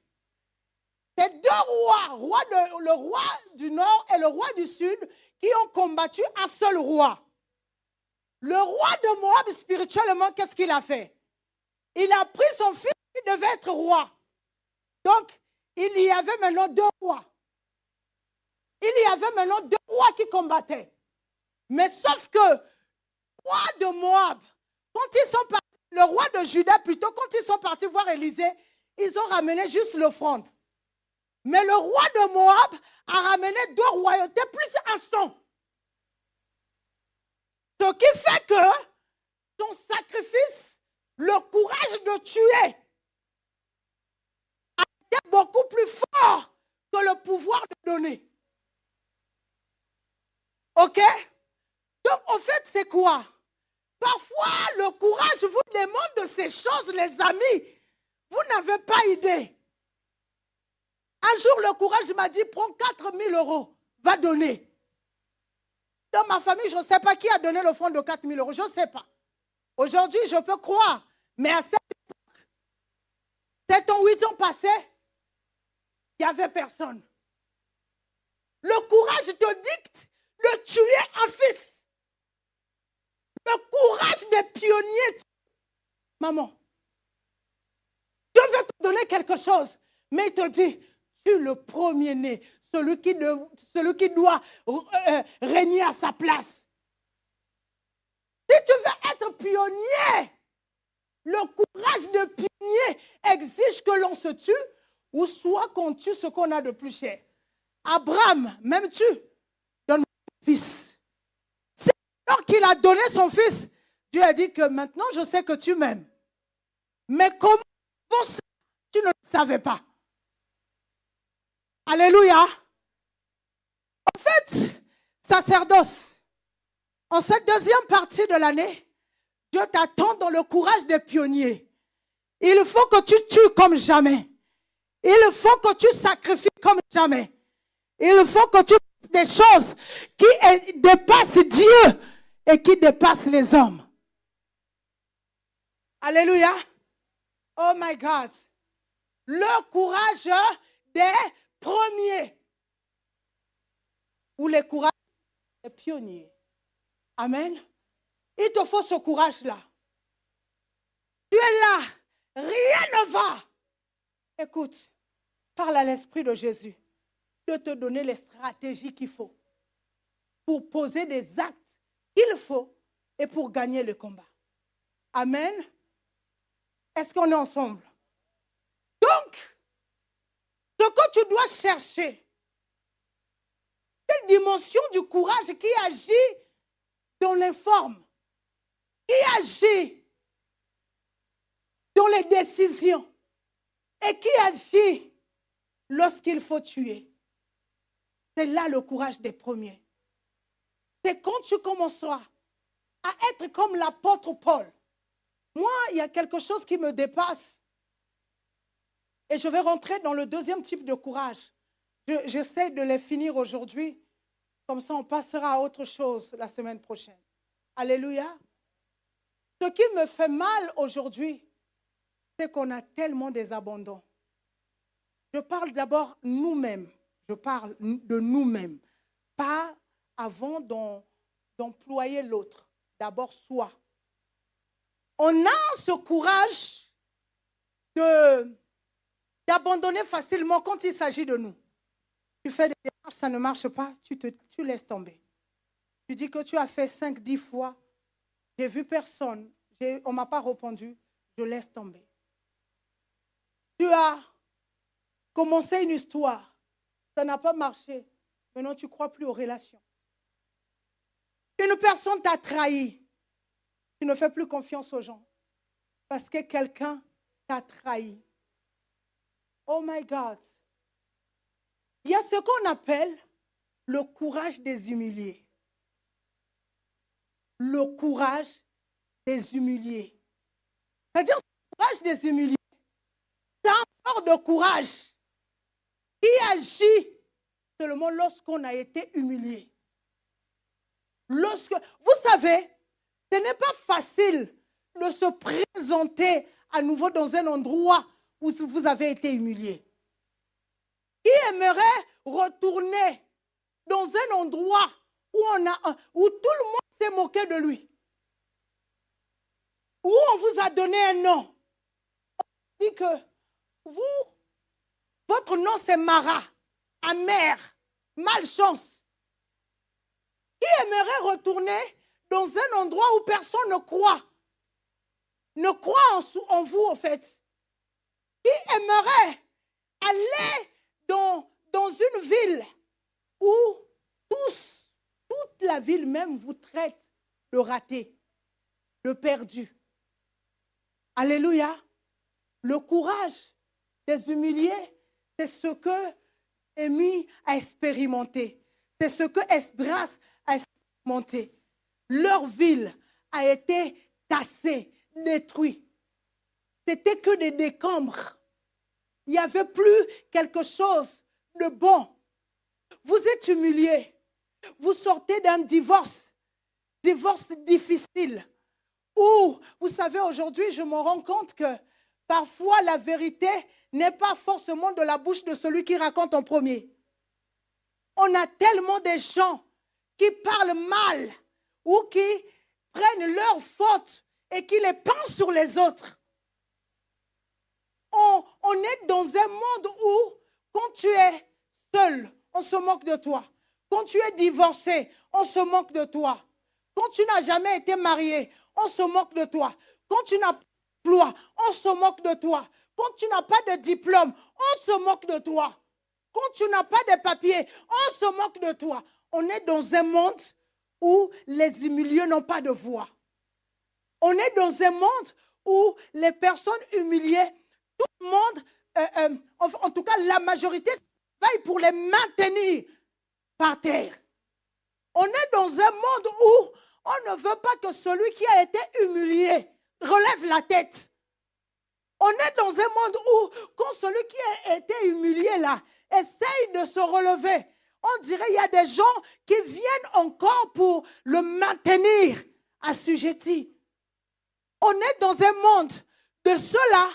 C'est deux rois, le roi du nord et le roi du sud, qui ont combattu un seul roi. Le roi de Moab, spirituellement, qu'est-ce qu'il a fait? Il a pris son fils qui devait être roi. Donc, il y avait maintenant deux rois. Il y avait maintenant deux rois qui combattaient. Mais sauf que le roi de Moab, quand ils sont partis, le roi de Juda plutôt, quand ils sont partis voir Élisée, ils ont ramené juste l'offrande. Mais le roi de Moab a ramené deux royautés plus un sang. Ce qui fait que son sacrifice, le courage de tuer, a été beaucoup plus fort que le pouvoir de donner. OK? Donc, en fait, c'est quoi? Parfois, le courage vous demande de ces choses, les amis. Vous n'avez pas idée. Un jour, le courage m'a dit, prends 4 000 €, va donner. Dans ma famille, je ne sais pas qui a donné l'offrande de 4 000 euros. Je ne sais pas. Aujourd'hui, je peux croire. Mais à cette époque, 7 ans, 8 ans passés, il n'y avait personne. Le courage te dicte de tuer un fils. Le courage des pionniers. Maman, je vais te donner quelque chose. Mais il te dit, tu le premier-né, celui qui doit régner à sa place. Si tu veux être pionnier, le courage de pionnier exige que l'on se tue ou soit qu'on tue ce qu'on a de plus cher. Abraham, m'aimes-tu? Donne-moi ton fils. C'est alors qu'il a donné son fils. Dieu a dit que maintenant je sais que tu m'aimes. Mais comment ça, tu ne le savais pas. Alléluia. En fait, sacerdoce, en cette deuxième partie de l'année, Dieu t'attend dans le courage des pionniers. Il faut que tu tues comme jamais. Il faut que tu sacrifies comme jamais. Il faut que tu fasses des choses qui dépassent Dieu et qui dépassent les hommes. Alléluia. Oh my God. Le courage des premiers. Ou les courages des pionniers. Amen. Il te faut ce courage-là. Tu es là. Rien ne va. Écoute, parle à l'Esprit de Jésus de te donner les stratégies qu'il faut pour poser des actes qu'il faut et pour gagner le combat. Amen. Est-ce qu'on est ensemble? Donc, ce que tu dois chercher, cette dimension du courage qui agit dans les formes, qui agit dans les décisions et qui agit lorsqu'il faut tuer. C'est là le courage des premiers. C'est quand tu commenceras à être comme l'apôtre Paul. Moi, il y a quelque chose qui me dépasse. Et je vais rentrer dans le deuxième type de courage. J'essaie de les finir aujourd'hui. Comme ça, on passera à autre chose la semaine prochaine. Alléluia. Ce qui me fait mal aujourd'hui, c'est qu'on a tellement des abandons. Je parle d'abord nous-mêmes. Je parle de nous-mêmes. Pas avant d'employer l'autre. D'abord soi. On a ce courage d'abandonner facilement quand il s'agit de nous. Tu fais des démarches, ça ne marche pas, tu laisses tomber. Tu dis que tu as fait 5, 10 fois, j'ai vu personne, on ne m'a pas répondu, je laisse tomber. Tu as commencé une histoire, ça n'a pas marché, maintenant tu ne crois plus aux relations. Une personne t'a trahi, tu ne fais plus confiance aux gens parce que quelqu'un t'a trahi. Oh my God. Il y a ce qu'on appelle le courage des humiliés. Le courage des humiliés. C'est-à-dire le courage des humiliés. C'est un genre de courage qui agit seulement lorsqu'on a été humilié. Vous savez, ce n'est pas facile de se présenter à nouveau dans un endroit où vous avez été humilié. Qui aimerait retourner dans un endroit où tout le monde s'est moqué de lui? Où on vous a donné un nom? On dit que votre nom c'est Mara, amer, malchance. Qui aimerait retourner dans un endroit où personne ne croit en vous, en fait? Qui aimerait aller dans une ville où toute la ville même vous traite de raté, de perdu? Alléluia. Le courage des humiliés, c'est ce que Émile a expérimenté. C'est ce que Esdras a expérimenté. Leur ville a été tassée, détruite. C'était que des décombres. Il n'y avait plus quelque chose de bon. Vous êtes humiliés. vous sortez d'un divorce difficile. Ou, vous savez, aujourd'hui, je me rends compte que parfois la vérité n'est pas forcément de la bouche de celui qui raconte en premier. On a tellement de gens qui parlent mal ou qui prennent leurs fautes et qui les pensent sur les autres. On est dans un monde où, quand tu es seul, on se moque de toi. Quand tu es divorcé, on se moque de toi. Quand tu n'as jamais été marié, on se moque de toi. Quand tu n'as pas d'emploi, on se moque de toi. Quand tu n'as pas de diplôme, on se moque de toi. Quand tu n'as pas de papier, on se moque de toi. On est dans un monde où les humiliés n'ont pas de voix. On est dans un monde où les personnes humiliées, tout le monde, en tout cas la majorité, travaille pour les maintenir par terre. On est dans un monde où on ne veut pas que celui qui a été humilié relève la tête. On est dans un monde où, quand celui qui a été humilié là, essaye de se relever, on dirait qu'il y a des gens qui viennent encore pour le maintenir assujetti. On est dans un monde de ceux-là,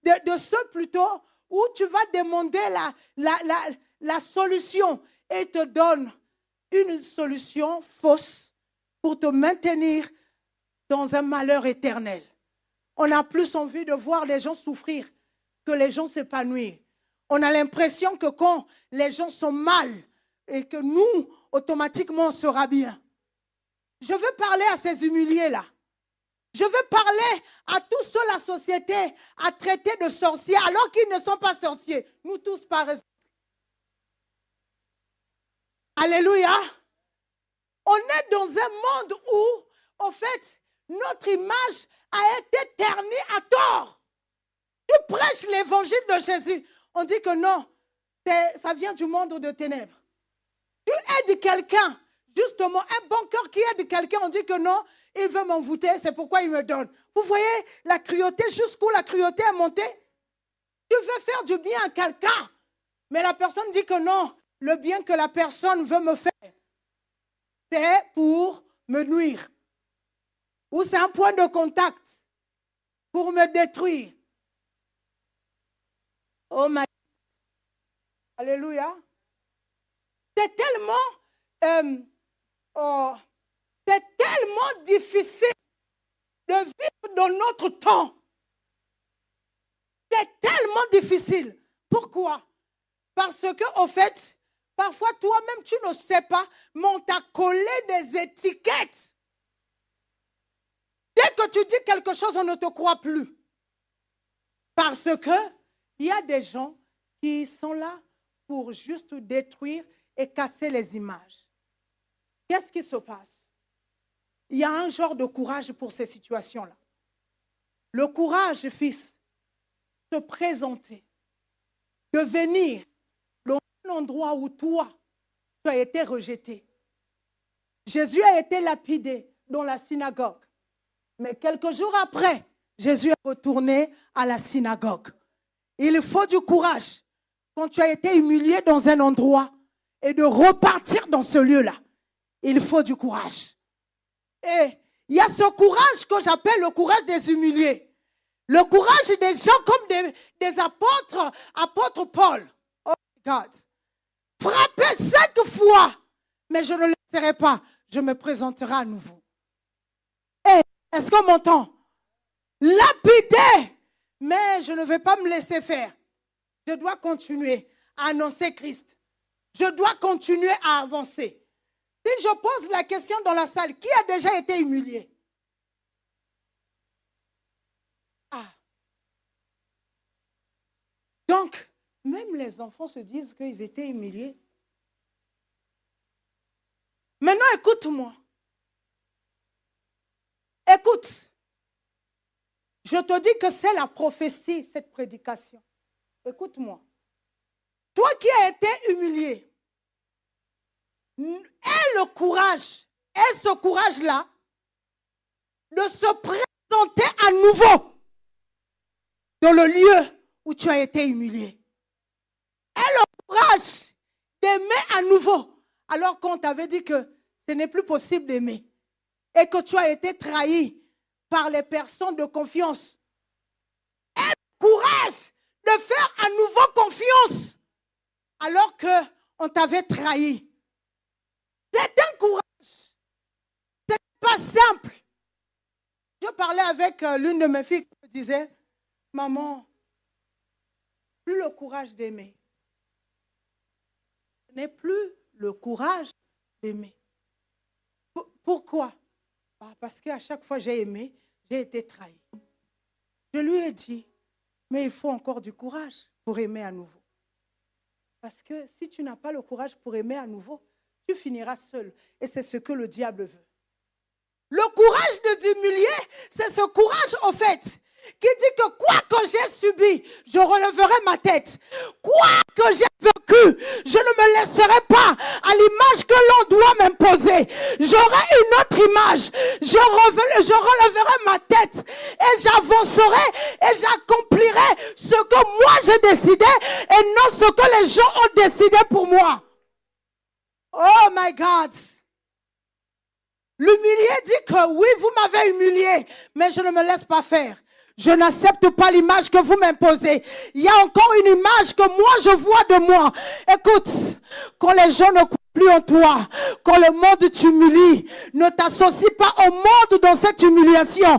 de ceux plutôt, où tu vas demander la solution et te donne une solution fausse pour te maintenir dans un malheur éternel. On a plus envie de voir les gens souffrir que les gens s'épanouir. On a l'impression que quand les gens sont mal et que nous, automatiquement, on sera bien. Je veux parler à ces humiliés-là. Je veux parler à tous ceux la société a traité de sorciers alors qu'ils ne sont pas sorciers. Nous tous, par exemple. Alléluia. On est dans un monde où, en fait, notre image a été ternie à tort. Tu prêches l'évangile de Jésus. On dit que non, ça vient du monde de ténèbres. Tu aides quelqu'un, justement, un bon cœur qui aide quelqu'un, on dit que non, il veut m'envoûter, c'est pourquoi il me donne. Vous voyez la cruauté, jusqu'où la cruauté est montée? Tu veux faire du bien à quelqu'un, mais la personne dit que non, le bien que la personne veut me faire, c'est pour me nuire. Ou c'est un point de contact pour me détruire. Oh my God. Alléluia. C'est tellement difficile de vivre dans notre temps. C'est tellement difficile. Pourquoi? Parce que, au fait, parfois toi-même tu ne sais pas, mais on t'a collé des étiquettes. Dès que tu dis quelque chose, on ne te croit plus. Parce que il y a des gens qui sont là pour juste détruire et casser les images. Qu'est-ce qui se passe? Il y a un genre de courage pour ces situations-là. Le courage, fils, se présenter, de venir dans un endroit où toi, tu as été rejeté. Jésus a été lapidé dans la synagogue. Mais quelques jours après, Jésus est retourné à la synagogue. Il faut du courage quand tu as été humilié dans un endroit et de repartir dans ce lieu-là. Il faut du courage. Et il y a ce courage que j'appelle le courage des humiliés. Le courage des gens comme des apôtres, apôtre Paul. Oh my God. Frappé 5 fois, mais je ne le laisserai pas. Je me présenterai à nouveau. Et est-ce qu'on m'entend? Lapidé, mais je ne vais pas me laisser faire. Je dois continuer à annoncer Christ. Je dois continuer à avancer. Si je pose la question dans la salle, qui a déjà été humilié? Ah. Donc, même les enfants se disent qu'ils étaient humiliés. Maintenant, écoute-moi. Écoute. Je te dis que c'est la prophétie, cette prédication. Écoute-moi. Toi qui as été humilié, aie le courage, aie ce courage-là, de se présenter à nouveau dans le lieu où tu as été humilié. Aie le courage d'aimer à nouveau alors qu'on t'avait dit que ce n'est plus possible d'aimer et que tu as été trahi par les personnes de confiance. Aie le courage de faire à nouveau confiance alors qu'on t'avait trahi. C'est un courage. Ce n'est pas simple. Je parlais avec l'une de mes filles qui me disait, maman, plus le courage d'aimer. Je n'ai plus le courage d'aimer. Pourquoi? Parce qu'à chaque fois que j'ai aimé, j'ai été trahi. Je lui ai dit, mais il faut encore du courage pour aimer à nouveau. Parce que si tu n'as pas le courage pour aimer à nouveau, tu finiras seul. Et c'est ce que le diable veut. Le courage de d'humilier, c'est ce courage au fait qui dit que quoi que j'ai subi, je releverai ma tête. Quoi que j'ai vécu, je ne me laisserai pas à l'image que l'on doit m'imposer. J'aurai une autre image. Je releverai ma tête et j'avancerai et j'accomplirai ce que moi j'ai décidé et non ce que les gens ont décidé pour moi. Oh my God! L'humilié dit que oui, vous m'avez humilié, mais je ne me laisse pas faire. Je n'accepte pas l'image que vous m'imposez. Il y a encore une image que moi je vois de moi. Écoute, quand les gens ne croient plus en toi, quand le monde t'humilie, ne t'associe pas au monde dans cette humiliation.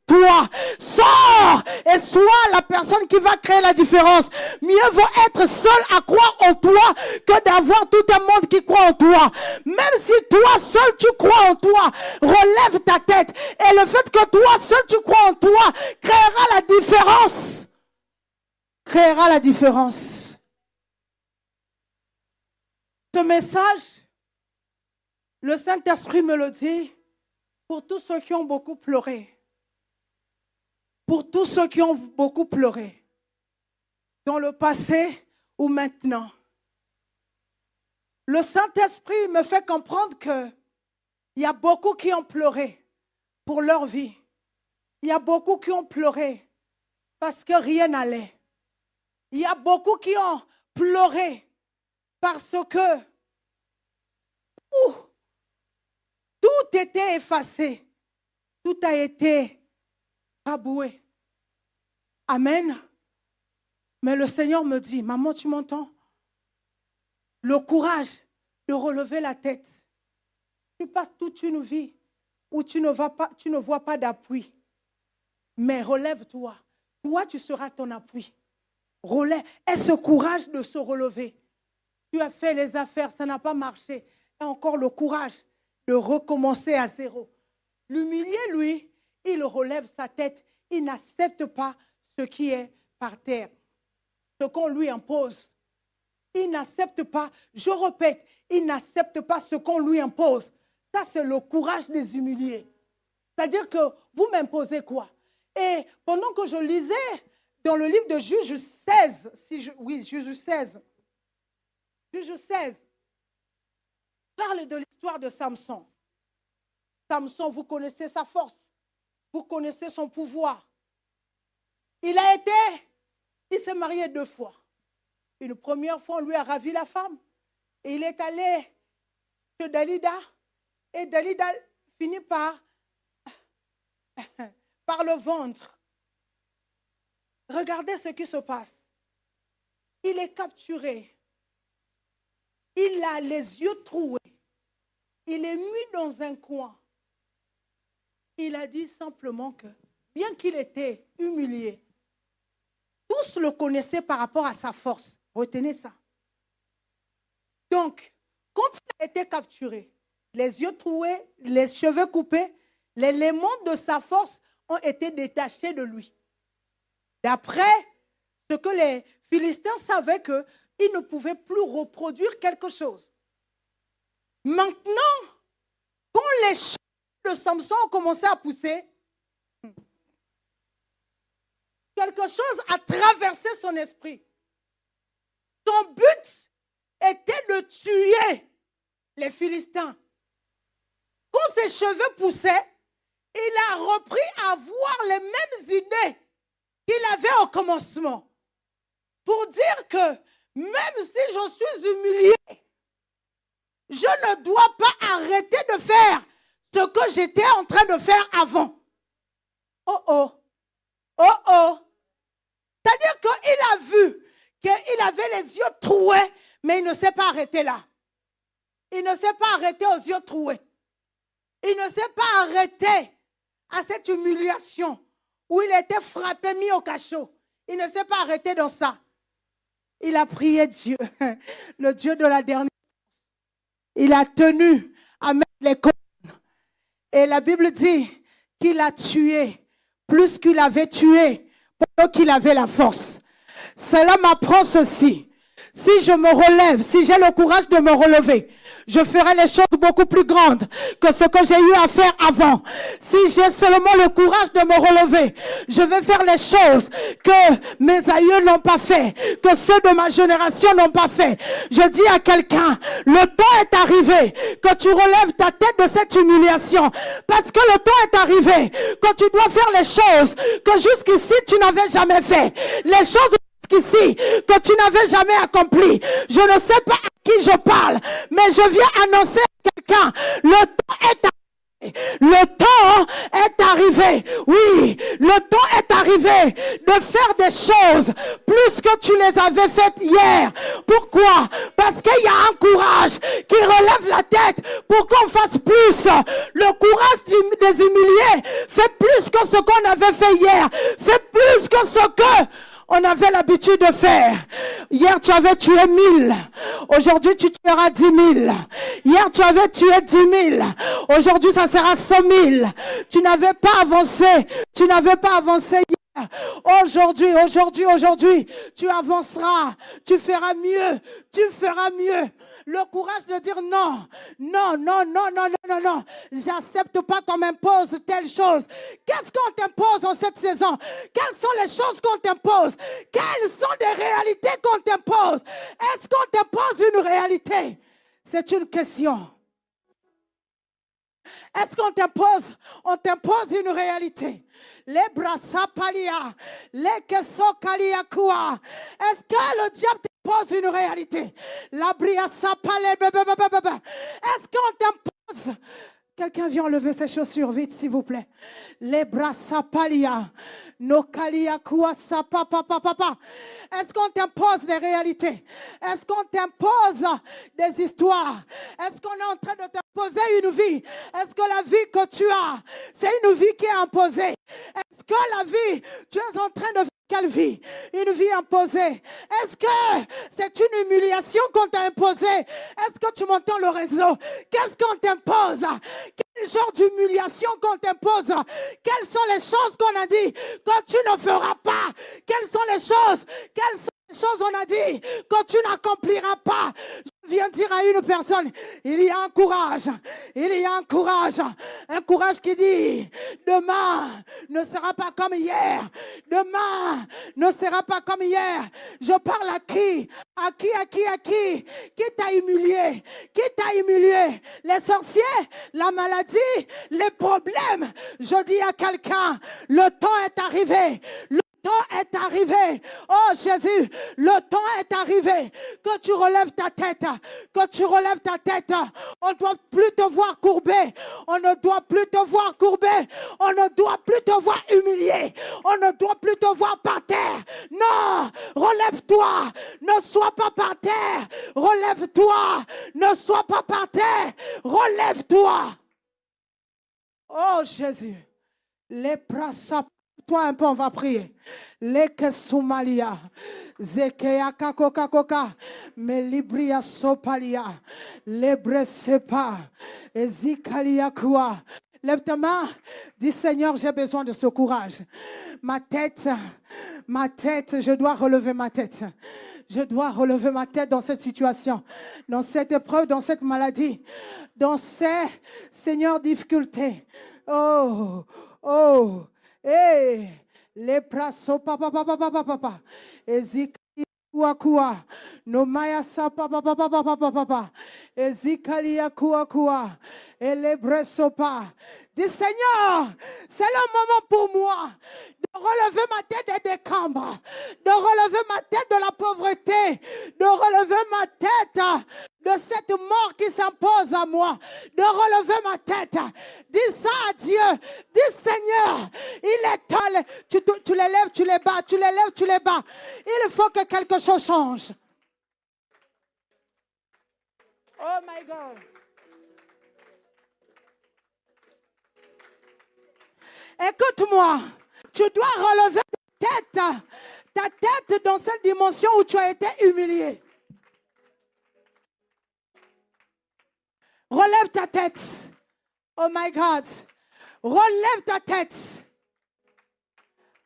Toi, sors et sois la personne qui va créer la différence. Mieux vaut être seul à croire en toi que d'avoir tout un monde qui croit en toi. Même si toi seul tu crois en toi, relève ta tête. Et le fait que toi seul tu crois en toi créera la différence. Créera la différence. Ce message, le Saint-Esprit me le dit pour tous ceux qui ont beaucoup pleuré. Pour tous ceux qui ont beaucoup pleuré, dans le passé ou maintenant. Le Saint-Esprit me fait comprendre qu'il y a beaucoup qui ont pleuré pour leur vie. Il y a beaucoup qui ont pleuré parce que rien n'allait. Il y a beaucoup qui ont pleuré parce que tout était effacé. Tout a été raboué. Amen. Mais le Seigneur me dit, maman, tu m'entends? Le courage de relever la tête. Tu passes toute une vie où tu ne vois pas d'appui. Mais relève-toi. Toi, tu seras ton appui. Relève. Aie ce courage de se relever. Tu as fait les affaires, ça n'a pas marché. Et encore le courage de recommencer à zéro. L'humilié, lui, il relève sa tête. Il n'accepte pas ce qui est par terre, ce qu'on lui impose. Il n'accepte pas, je répète, il n'accepte pas ce qu'on lui impose. Ça, c'est le courage des humiliés. C'est-à-dire que vous m'imposez quoi? Et pendant que je lisais dans le livre de Juge 16, Juge 16, Juge 16 parle de l'histoire de Samson. Samson, vous connaissez sa force, vous connaissez son pouvoir. Il s'est marié 2 fois. Une première fois, on lui a ravi la femme. Et il est allé chez Dalida. Et Dalida finit par le vendre. Regardez ce qui se passe. Il est capturé. Il a les yeux troués. Il est mis dans un coin. Il a dit simplement que, bien qu'il était humilié, tous le connaissaient par rapport à sa force. Retenez ça. Donc, quand il a été capturé, les yeux troués, les cheveux coupés, les éléments de sa force ont été détachés de lui. D'après ce que les Philistins savaient, qu'ils ne pouvaient plus reproduire quelque chose. Maintenant, quand les cheveux de Samson ont commencé à pousser, quelque chose a traversé son esprit. Son but était de tuer les Philistins. Quand ses cheveux poussaient, il a repris à avoir les mêmes idées qu'il avait au commencement. Pour dire que même si je suis humilié, Je ne dois pas arrêter de faire ce que j'étais en train de faire avant. Oh oh, oh oh. C'est-à-dire qu'il a vu qu'il avait les yeux troués, mais il ne s'est pas arrêté là. Il ne s'est pas arrêté aux yeux troués. Il ne s'est pas arrêté à cette humiliation où il était frappé, mis au cachot. Il ne s'est pas arrêté dans ça. Il a prié Dieu, le Dieu de la dernière. Il a tenu à mettre les cônes. Et la Bible dit qu'il a tué plus qu'il avait tué pendant qu'il avait la force. Cela m'apprend ceci. Si je me relève, si j'ai le courage de me relever, je ferai les choses beaucoup plus grandes que ce que j'ai eu à faire avant. Si j'ai seulement le courage de me relever, je vais faire les choses que mes aïeux n'ont pas fait, que ceux de ma génération n'ont pas fait. Je dis à quelqu'un, le temps est arrivé que tu relèves ta tête de cette humiliation. Parce que le temps est arrivé que tu dois faire les choses que jusqu'ici tu n'avais jamais fait. Les choses ici que tu n'avais jamais accompli. Je ne sais pas à qui je parle, mais je viens annoncer à quelqu'un, le temps est arrivé. Le temps est arrivé. Oui, le temps est arrivé de faire des choses plus que tu les avais faites hier. Pourquoi? Parce qu'il y a un courage qui relève la tête pour qu'on fasse plus. Le courage des humiliés fait plus que ce qu'on avait fait hier. Fait plus que ce que on avait l'habitude de faire. Hier, tu avais tué 1000. Aujourd'hui, tu tueras 10 000. Hier, tu avais tué 10 000. Aujourd'hui, ça sera 100 000. Tu n'avais pas avancé. Tu n'avais pas avancé hier. Aujourd'hui, tu avanceras. Tu feras mieux. Tu feras mieux. Le courage de dire non. J'accepte pas qu'on m'impose telle chose. Qu'est-ce qu'on t'impose en cette saison? Quelles sont les choses qu'on t'impose? Quelles sont des réalités qu'on t'impose? Est-ce qu'on t'impose une réalité? C'est une question. Est-ce qu'on t'impose? On t'impose une réalité. Les brasa palia, les keso kalia kua. Est-ce que le diable t'impose une réalité? La bria sapale. Est-ce qu'on t'impose? Quelqu'un vient enlever ses chaussures vite, s'il vous plaît. Les bras sapalia, no kalia kua sapapa papa. Est-ce qu'on t'impose des réalités? Est-ce qu'on t'impose des histoires? Est-ce qu'on est en train de t'imposer une vie? Est-ce que la vie que tu as, c'est une vie qui est imposée? Est-ce que la vie, tu es en train de vivre quelle vie? Une vie imposée. Est-ce que c'est une humiliation qu'on t'a imposée? Est-ce que tu m'entends le réseau? Qu'est-ce qu'on t'impose? Quel genre d'humiliation qu'on t'impose? Quelles sont les choses qu'on a dit que tu ne feras pas? Quelles sont les choses on a dit que tu n'accompliras pas? Je viens dire à une personne, il y a un courage. Il y a un courage. Un courage qui dit, demain ne sera pas comme hier. Demain ne sera pas comme hier. Je parle à qui? À qui? Qui t'a humilié? Qui t'a humilié? Les sorciers? La maladie? Les problèmes? Je dis à quelqu'un, le temps est arrivé. Le temps est arrivé. Oh Jésus, le temps est arrivé que tu relèves ta tête. Que tu relèves ta tête. On ne doit plus te voir courbé. On ne doit plus te voir courbé. On ne doit plus te voir humilié. On ne doit plus te voir par terre. Non, relève-toi. Ne sois pas par terre. Relève-toi. Ne sois pas par terre. Relève-toi. Oh Jésus. Les prasap. Toi un peu, on va prier. Leke Somalia, Zekea Kakoka, Melibria Sopalia, Lebre Sepa, Ezikalia Kua. Lève ta main, dis Seigneur, j'ai besoin de ce courage. Ma tête, je dois relever ma tête. Je dois relever ma tête dans cette situation, dans cette épreuve, dans cette maladie, dans ces, Seigneur, difficultés. Oh, hey, les praso papa, ezikali kuakua, no maya sa papa, ezikali kuakua, et les bresopa. Dis Seigneur, c'est le moment pour moi de relever ma tête des décombres, de relever ma tête de la pauvreté, de relever ma tête de cette mort qui qui s'impose à moi de relever ma tête. Dis ça à Dieu. Dis Seigneur, il est temps. Tu les lèves, tu les bats, tu les lèves, tu les bats. Il faut que quelque chose change. Oh my God. Écoute-moi, tu dois relever ta tête dans cette dimension où tu as été humilié. Relève ta tête. Oh my God. Relève ta tête.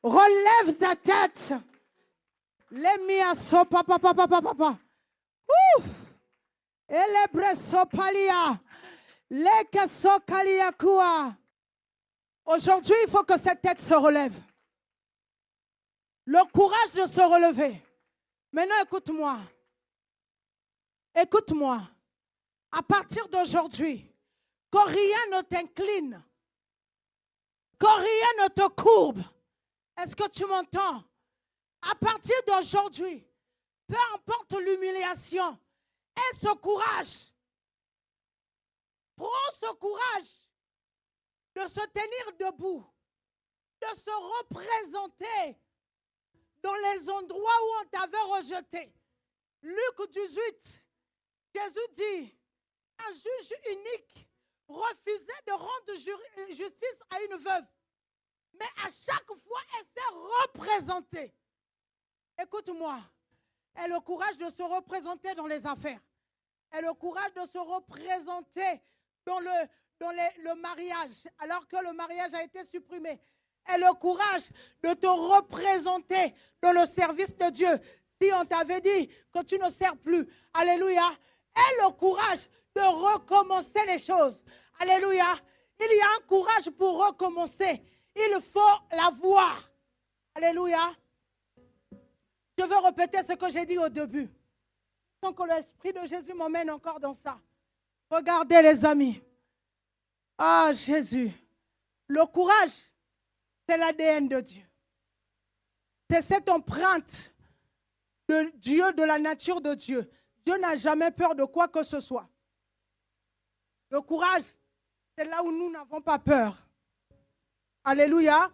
Relève ta tête. Let me aso papa papa papa papa. Ouf. Elebreso palia. Lekeso kalia kua. Aujourd'hui, il faut que cette tête se relève. Le courage de se relever. Maintenant, écoute-moi. Écoute-moi. À partir d'aujourd'hui, que rien ne t'incline. Que rien ne te courbe. Est-ce que tu m'entends? À partir d'aujourd'hui, peu importe l'humiliation, aie ce courage. Prends ce courage de se tenir debout, de se représenter dans les endroits où on t'avait rejeté. Luc 18, Jésus dit, un juge unique refusait de rendre justice à une veuve. Mais à chaque fois, elle s'est représentée. Écoute-moi, elle a le courage de se représenter dans les affaires. Elle a le courage de se représenter dans le mariage, alors que le mariage a été supprimé. Elle a le courage de te représenter dans le service de Dieu. Si on t'avait dit que tu ne sers plus, alléluia, elle a le courage de recommencer les choses. Alléluia. Il y a un courage pour recommencer. Il faut l'avoir. Alléluia. Je veux répéter ce que j'ai dit au début. Sans que l'Esprit de Jésus m'emmène encore dans ça. Regardez les amis. Ah Jésus. Le courage, c'est l'ADN de Dieu. C'est cette empreinte de Dieu, de la nature de Dieu. Dieu n'a jamais peur de quoi que ce soit. Le courage, c'est là où nous n'avons pas peur. Alléluia.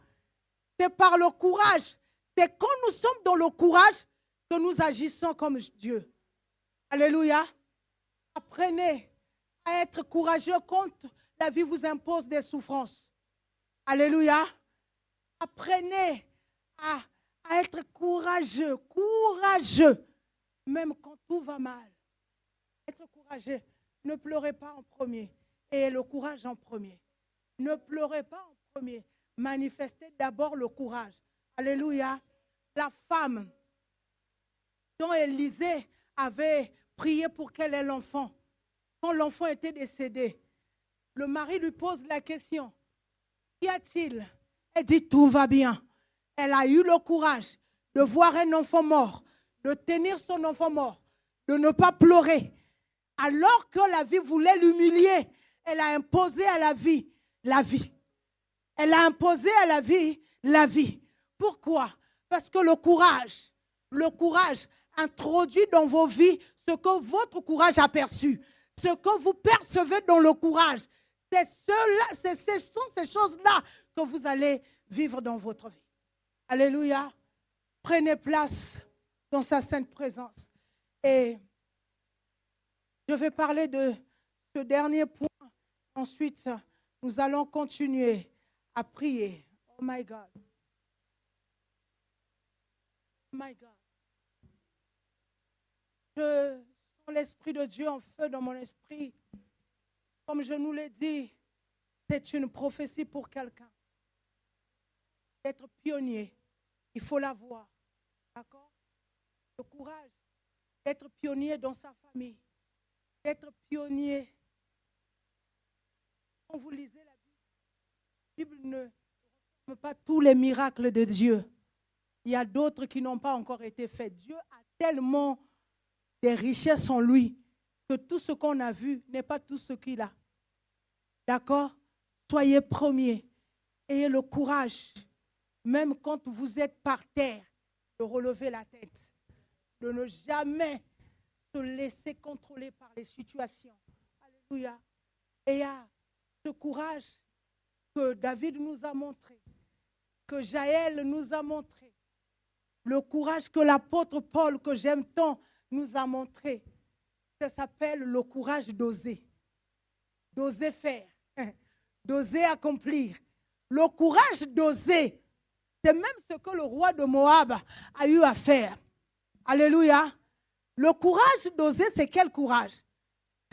C'est par le courage. C'est quand nous sommes dans le courage que nous agissons comme Dieu. Alléluia. Apprenez à être courageux quand la vie vous impose des souffrances. Alléluia. Apprenez à être courageux, même quand tout va mal. Être courageux. Ne pleurez pas en premier. Ayez le courage en premier. Ne pleurez pas en premier. Manifestez d'abord le courage. Alléluia. La femme dont Élisée avait prié pour qu'elle ait l'enfant, quand l'enfant était décédé, le mari lui pose la question, qu'y a-t-il? Elle dit, tout va bien. Elle a eu le courage de voir un enfant mort, de tenir son enfant mort, de ne pas pleurer. Alors que la vie voulait l'humilier, elle a imposé à la vie, la vie. Elle a imposé à la vie, la vie. Pourquoi? Parce que le courage introduit dans vos vies ce que votre courage a perçu. Ce que vous percevez dans le courage, ce sont ces choses-là que vous allez vivre dans votre vie. Alléluia. Prenez place dans sa sainte présence. Et je vais parler de ce dernier point. Ensuite, nous allons continuer à prier. Oh my God. Oh my God. Je sens l'Esprit de Dieu en feu dans mon esprit. Comme je nous l'ai dit, c'est une prophétie pour quelqu'un. D'être pionnier, il faut l'avoir. D'accord? Le courage d'être pionnier dans sa famille. D'être pionnier. Quand vous lisez la Bible ne referme pas tous les miracles de Dieu. Il y a d'autres qui n'ont pas encore été faits. Dieu a tellement des richesses en lui que tout ce qu'on a vu n'est pas tout ce qu'il a. D'accord? Soyez premiers. Ayez le courage, même quand vous êtes par terre, de relever la tête. De ne jamais se laisser contrôler par les situations. Alléluia. Et il y a ce courage que David nous a montré, que Jaël nous a montré, le courage que l'apôtre Paul, que j'aime tant, nous a montré. Ça s'appelle le courage d'oser. D'oser faire, d'oser accomplir. Le courage d'oser, c'est même ce que le roi de Moab a eu à faire. Alléluia. Le courage d'oser, c'est quel courage?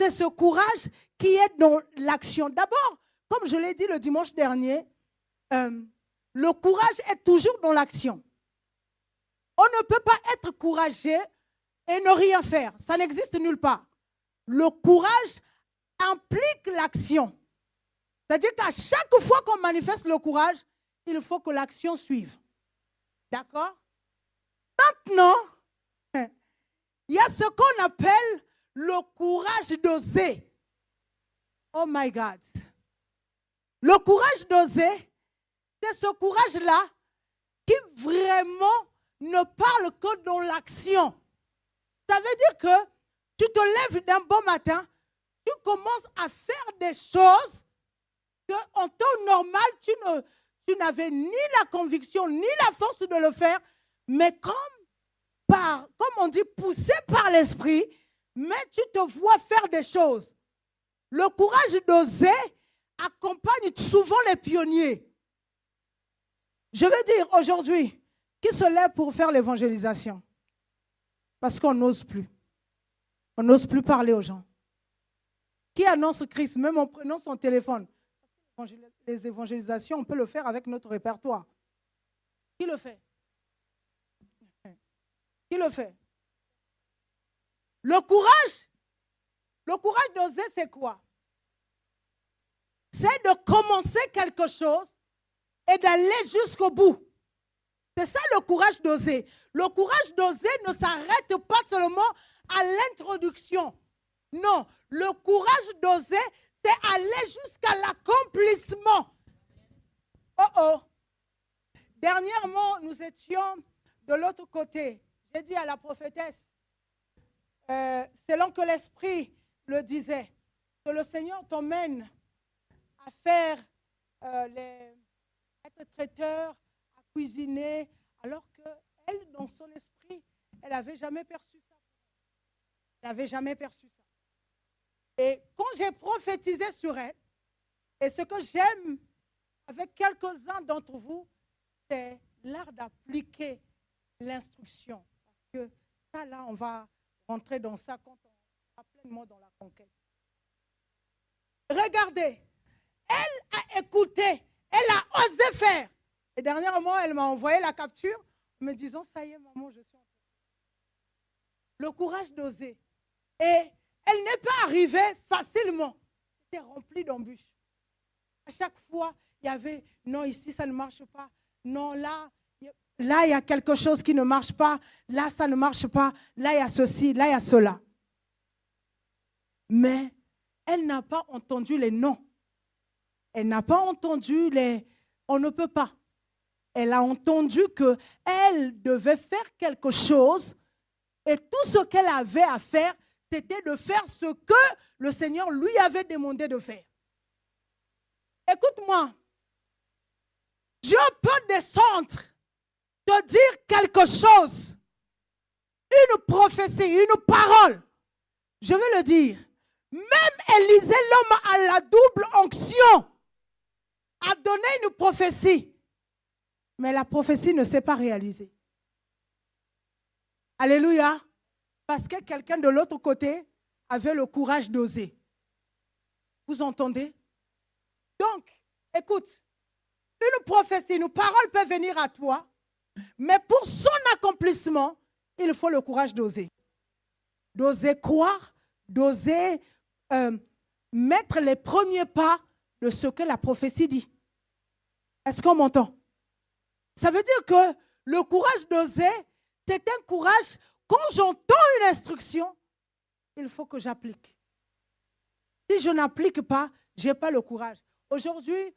C'est ce courage qui est dans l'action. D'abord, comme je l'ai dit le dimanche dernier, le courage est toujours dans l'action. On ne peut pas être courageux et ne rien faire. Ça n'existe nulle part. Le courage implique l'action. C'est-à-dire qu'à chaque fois qu'on manifeste le courage, il faut que l'action suive. D'accord? Maintenant, il y a ce qu'on appelle le courage d'oser. Oh my God. Le courage d'oser, c'est ce courage-là qui vraiment ne parle que dans l'action. Ça veut dire que tu te lèves d'un bon matin, tu commences à faire des choses qu'en temps normal, tu n'avais ni la conviction, ni la force de le faire, mais comme on dit, poussé par l'esprit, mais tu te vois faire des choses. Le courage d'oser accompagne souvent les pionniers. Je veux dire aujourd'hui, qui se lève pour faire l'évangélisation? Parce qu'on n'ose plus. On n'ose plus parler aux gens. Qui annonce Christ, même en prenant son téléphone? Les évangélisations, on peut le faire avec notre répertoire. Qui le fait? Qui le fait? Le courage d'oser, c'est quoi? C'est de commencer quelque chose et d'aller jusqu'au bout. C'est ça le courage d'oser. Le courage d'oser ne s'arrête pas seulement à l'introduction. Non, le courage d'oser, c'est aller jusqu'à l'accomplissement. Oh oh. Dernièrement, nous étions de l'autre côté. J'ai dit à la prophétesse, selon que l'Esprit le disait, que le Seigneur t'emmène à faire être traiteur, à cuisiner, alors qu'elle, dans son esprit, elle n'avait jamais perçu ça. Elle n'avait jamais perçu ça. Et quand j'ai prophétisé sur elle, et ce que j'aime avec quelques-uns d'entre vous, c'est l'art d'appliquer l'instruction. Parce que ça, là, on va rentrer dans ça quand on sera pleinement dans la conquête. Regardez, elle a écouté, elle a osé faire. Et dernièrement, elle m'a envoyé la capture me disant, ça y est, maman, je suis en train. Le courage d'oser. Et elle n'est pas arrivée facilement. C'était rempli d'embûches. À chaque fois, il y avait, non, ici, ça ne marche pas. Non, là, il y a quelque chose qui ne marche pas. Là, ça ne marche pas. Là, il y a ceci, là, il y a cela. Mais elle n'a pas entendu les non. Elle n'a pas entendu les on ne peut pas. Elle a entendu qu'elle devait faire quelque chose et tout ce qu'elle avait à faire, c'était de faire ce que le Seigneur lui avait demandé de faire. Écoute-moi, Dieu peut descendre, te dire quelque chose, une prophétie, une parole. Je vais le dire. Même Élisée, l'homme à la double onction, a donné une prophétie. Mais la prophétie ne s'est pas réalisée. Alléluia. Parce que quelqu'un de l'autre côté avait le courage d'oser. Vous entendez? Donc, écoute, une prophétie, une parole peut venir à toi, mais pour son accomplissement, il faut le courage d'oser. D'oser croire, d'oser mettre les premiers pas de ce que la prophétie dit. Est-ce qu'on m'entend? Ça veut dire que le courage d'oser, c'est un courage, quand j'entends une instruction, il faut que j'applique. Si je n'applique pas, je n'ai pas le courage. Aujourd'hui,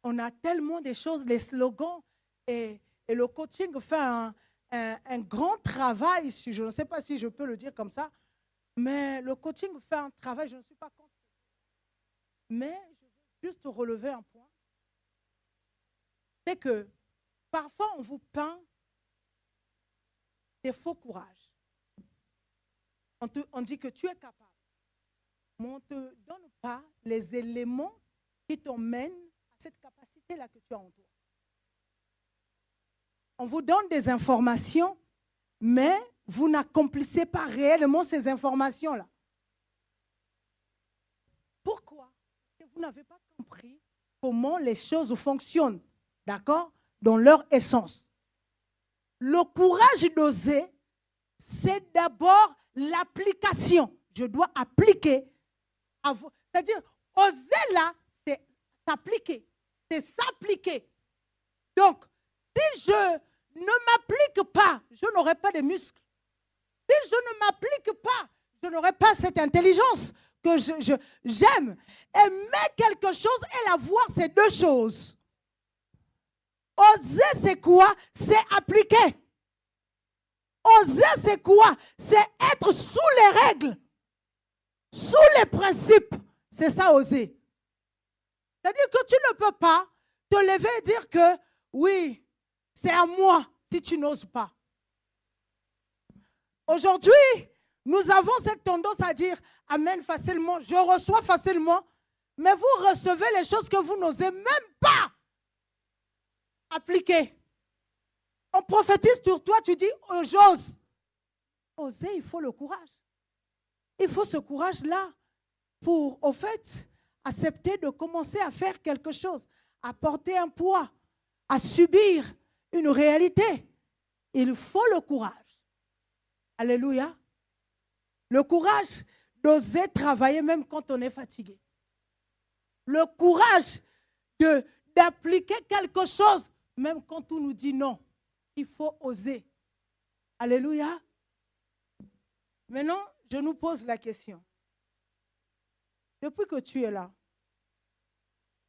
on a tellement de choses, les slogans, et le coaching fait un grand travail, je ne sais pas si je peux le dire comme ça, Mais le coaching fait un travail, je ne suis pas contre. Mais je veux juste relever un point. C'est que parfois on vous peint des faux courages. On dit que tu es capable. Mais on ne te donne pas les éléments qui t'emmènent à cette capacité-là que tu as en toi. On vous donne des informations, mais vous n'accomplissez pas réellement ces informations-là. Pourquoi? Parce que vous n'avez pas compris comment les choses fonctionnent, d'accord? Dans leur essence. Le courage d'oser, c'est d'abord l'application. Je dois appliquer. C'est-à-dire, oser là, c'est s'appliquer. C'est s'appliquer. Donc, si je ne m'applique pas, je n'aurai pas de muscles. Si je ne m'applique pas, je n'aurai pas cette intelligence que j'aime. Aimer quelque chose et la voir, c'est deux choses. Oser, c'est quoi? C'est appliquer. Oser, c'est quoi? C'est être sous les règles, sous les principes. C'est ça, oser. C'est-à-dire que tu ne peux pas te lever et dire que, oui, c'est à moi si tu n'oses pas. Aujourd'hui, nous avons cette tendance à dire amen facilement, je reçois facilement, mais vous recevez les choses que vous n'osez même pas appliquer. On prophétise sur toi, tu dis oh, j'ose. Oser, il faut le courage. Il faut ce courage-là pour, au fait, accepter de commencer à faire quelque chose, à porter un poids, à subir une réalité. Il faut le courage. Alléluia. Le courage d'oser travailler même quand on est fatigué. Le courage d'appliquer quelque chose même quand on nous dit non. Il faut oser. Alléluia. Maintenant, je nous pose la question. Depuis que tu es là,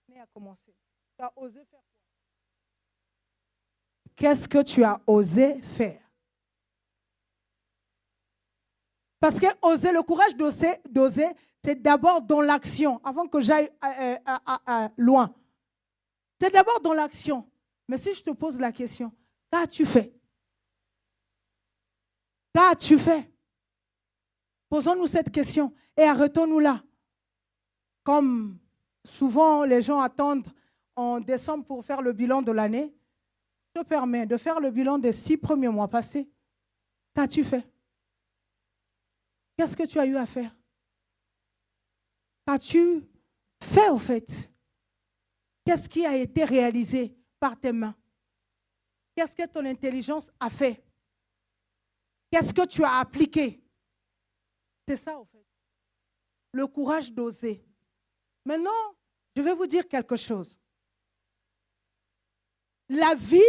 l'année a commencé. Tu as osé faire quoi? Qu'est-ce que tu as osé faire? Parce que oser, le courage d'oser, c'est d'abord dans l'action, avant que j'aille loin. C'est d'abord dans l'action. Mais si je te pose la question, qu'as-tu fait? Qu'as-tu fait? Posons-nous cette question et arrêtons-nous là. Comme souvent les gens attendent en décembre pour faire le bilan de l'année, je te permets de faire le bilan des 6 premiers mois passés. Qu'as-tu fait? Qu'est-ce que tu as eu à faire? Qu'as-tu fait au fait? Qu'est-ce qui a été réalisé par tes mains? Qu'est-ce que ton intelligence a fait? Qu'est-ce que tu as appliqué? C'est ça au fait. Le courage d'oser. Maintenant, je vais vous dire quelque chose. La vie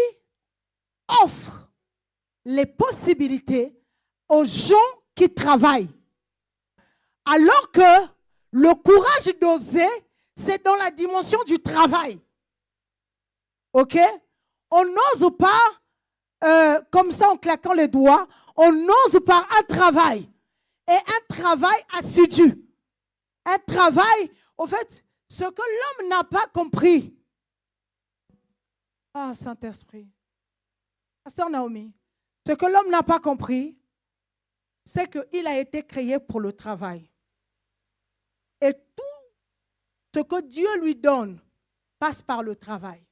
offre les possibilités aux gens qui travaillent. Alors que le courage d'oser, c'est dans la dimension du travail. OK? On n'ose pas, comme ça en claquant les doigts, on n'ose par un travail. Et un travail assidu. Un travail, au fait, ce que l'homme n'a pas compris. Ah, Saint-Esprit. Pasteur Naomi, ce que l'homme n'a pas compris, c'est qu'il a été créé pour le travail. Et tout ce que Dieu lui donne passe par le travail.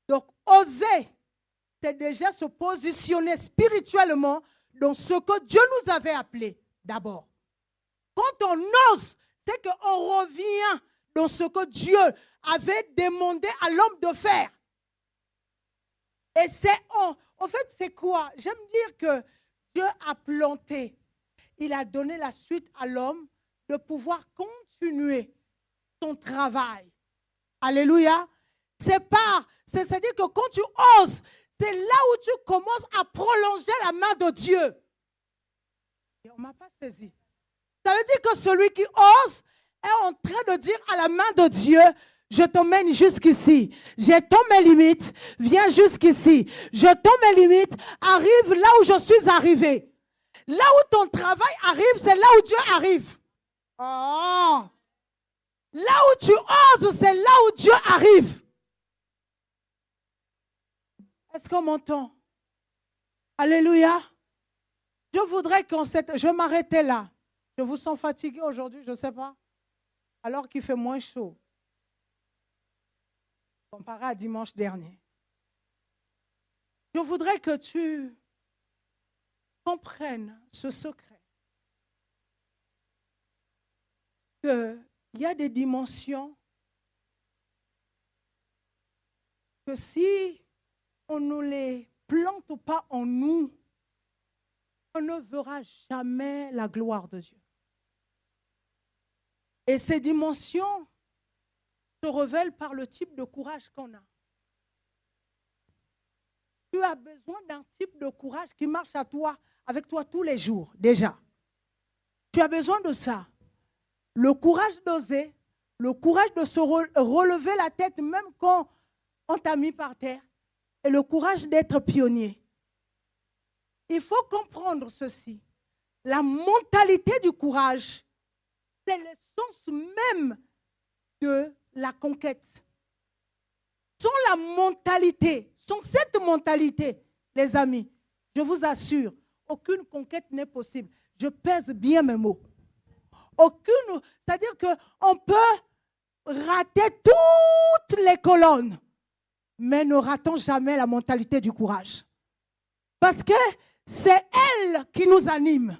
Donc, oser, c'est déjà se positionner spirituellement dans ce que Dieu nous avait appelé d'abord. Quand on ose, c'est qu'on revient dans ce que Dieu avait demandé à l'homme de faire. Et c'est, en fait, c'est quoi? J'aime dire que Dieu a planté. Il a donné la suite à l'homme de pouvoir continuer son travail. Alléluia. C'est-à-dire que quand tu oses, c'est là où tu commences à prolonger la main de Dieu. Et on ne m'a pas saisi. Ça veut dire que celui qui ose est en train de dire à la main de Dieu, je t'emmène jusqu'ici. J'étends mes limites. Viens jusqu'ici. Je tends mes limites. Arrive là où je suis arrivé. Là où ton travail arrive, c'est là où Dieu arrive. Oh. Là où tu oses, c'est là où Dieu arrive. Est-ce qu'on m'entend? Alléluia. Je voudrais je m'arrêtais là. Je vous sens fatigué aujourd'hui, je ne sais pas. Alors qu'il fait moins chaud. Comparé à dimanche dernier. Je voudrais que tu comprennes ce secret. Qu'il y a des dimensions que si on ne les plante pas en nous, on ne verra jamais la gloire de Dieu. Et ces dimensions se révèlent par le type de courage qu'on a. Tu as besoin d'un type de courage qui marche avec toi tous les jours, déjà. Tu as besoin de ça. Le courage d'oser, le courage de se relever la tête même quand on t'a mis par terre, et le courage d'être pionnier. Il faut comprendre ceci. La mentalité du courage, c'est l'essence même de la conquête. Sans cette mentalité, les amis, je vous assure, aucune conquête n'est possible. Je pèse bien mes mots. C'est-à-dire qu'on peut rater toutes les colonnes, mais ne ratons jamais la mentalité du courage. Parce que c'est elle qui nous anime.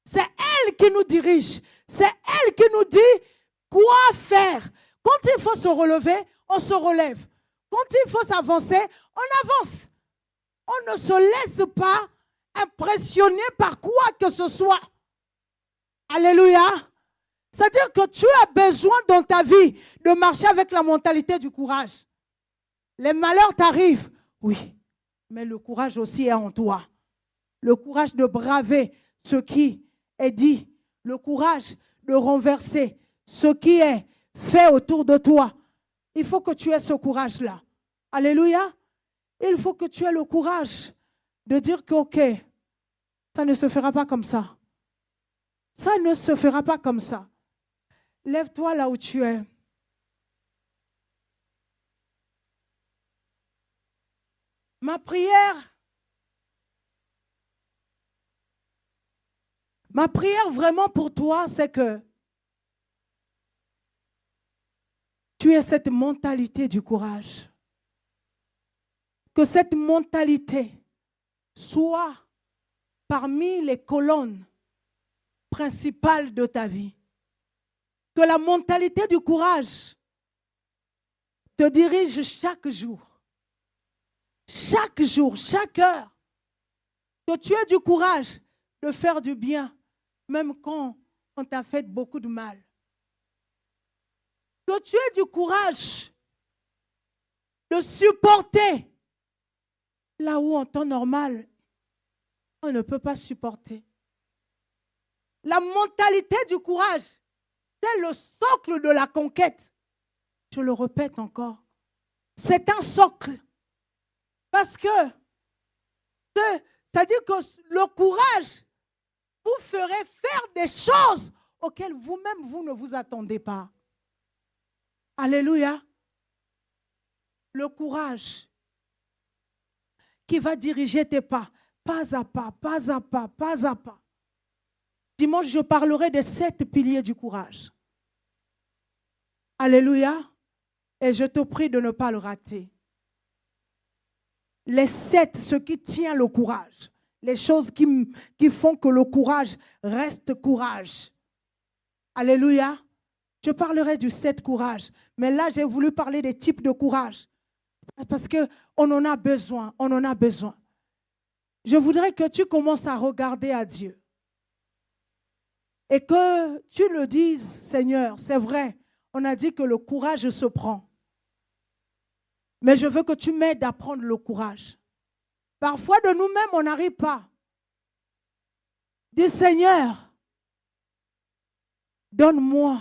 C'est elle qui nous dirige. C'est elle qui nous dit quoi faire. Quand il faut se relever, on se relève. Quand il faut s'avancer, on avance. On ne se laisse pas impressionner par quoi que ce soit. Alléluia. C'est-à-dire que tu as besoin dans ta vie de marcher avec la mentalité du courage. Les malheurs t'arrivent, oui, mais le courage aussi est en toi. Le courage de braver ce qui est dit. Le courage de renverser ce qui est fait autour de toi. Il faut que tu aies ce courage-là. Alléluia. Il faut que tu aies le courage de dire que, ok, ça ne se fera pas comme ça. Ça ne se fera pas comme ça. Lève-toi là où tu es. Ma prière vraiment pour toi, c'est que tu aies cette mentalité du courage. Que cette mentalité soit parmi les colonnes principales de ta vie. Que la mentalité du courage te dirige chaque jour. Chaque jour, chaque heure. Que tu aies du courage de faire du bien, même quand on t'a fait beaucoup de mal. Que tu aies du courage de supporter là où en temps normal, on ne peut pas supporter. La mentalité du courage, c'est le socle de la conquête. Je le répète encore. C'est un socle. Parce que, c'est-à-dire que le courage vous ferait faire des choses auxquelles vous-même, vous ne vous attendez pas. Alléluia. Le courage qui va diriger tes pas à pas, pas à pas, pas à pas. Dimanche, je parlerai des 7 piliers du courage. Alléluia. Et je te prie de ne pas le rater. Les 7, ce qui tient le courage. Les choses qui font que le courage reste courage. Alléluia. Je parlerai du 7 courage. Mais là, j'ai voulu parler des types de courage. Parce qu'on en a besoin. On en a besoin. Je voudrais que tu commences à regarder à Dieu. Et que tu le dises, Seigneur, c'est vrai. On a dit que le courage se prend. Mais je veux que tu m'aides à prendre le courage. Parfois, de nous-mêmes, on n'arrive pas. Dis, Seigneur, donne-moi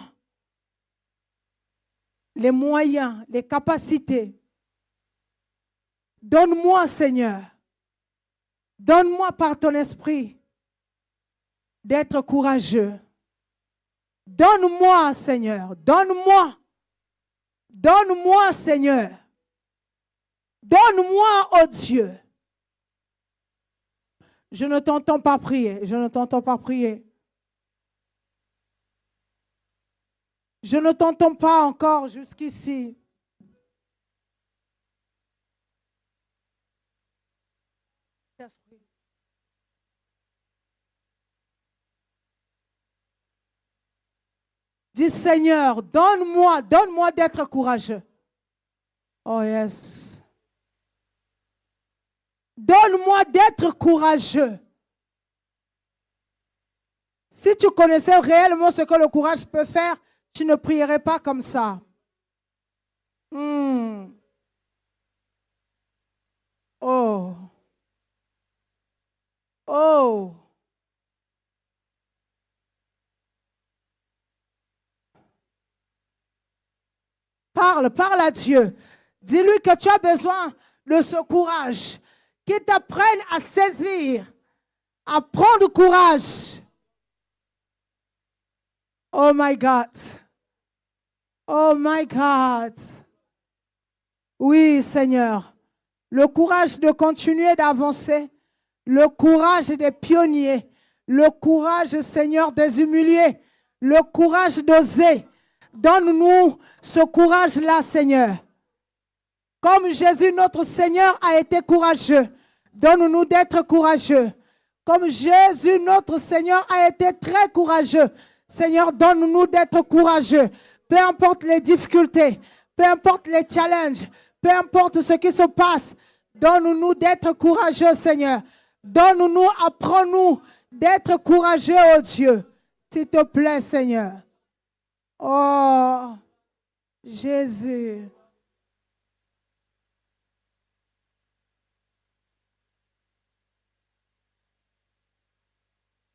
les moyens, les capacités. Donne-moi, Seigneur. Donne-moi par ton esprit d'être courageux. Donne-moi, Seigneur, donne-moi. Donne-moi, Seigneur. Donne-moi, oh Dieu. Je ne t'entends pas prier. Je ne t'entends pas prier. Je ne t'entends pas encore jusqu'ici. Dis Seigneur, donne-moi d'être courageux. Oh yes. Donne-moi d'être courageux. Si tu connaissais réellement ce que le courage peut faire, tu ne prierais pas comme ça. Oh. Oh. Parle à Dieu. Dis-lui que tu as besoin de ce courage. Qu'il t'apprenne à saisir, à prendre courage. Oh my God. Oh my God. Oui, Seigneur. Le courage de continuer d'avancer. Le courage des pionniers. Le courage, Seigneur, des humiliés. Le courage d'oser. Donne-nous ce courage-là, Seigneur. Comme Jésus, notre Seigneur, a été courageux. Donne-nous d'être courageux. Comme Jésus, notre Seigneur, a été très courageux. Seigneur, donne-nous d'être courageux. Peu importe les difficultés, peu importe les challenges, peu importe ce qui se passe, donne-nous d'être courageux, Seigneur. Donne-nous, apprends-nous d'être courageux, oh Dieu. S'il te plaît, Seigneur. Oh, Jésus.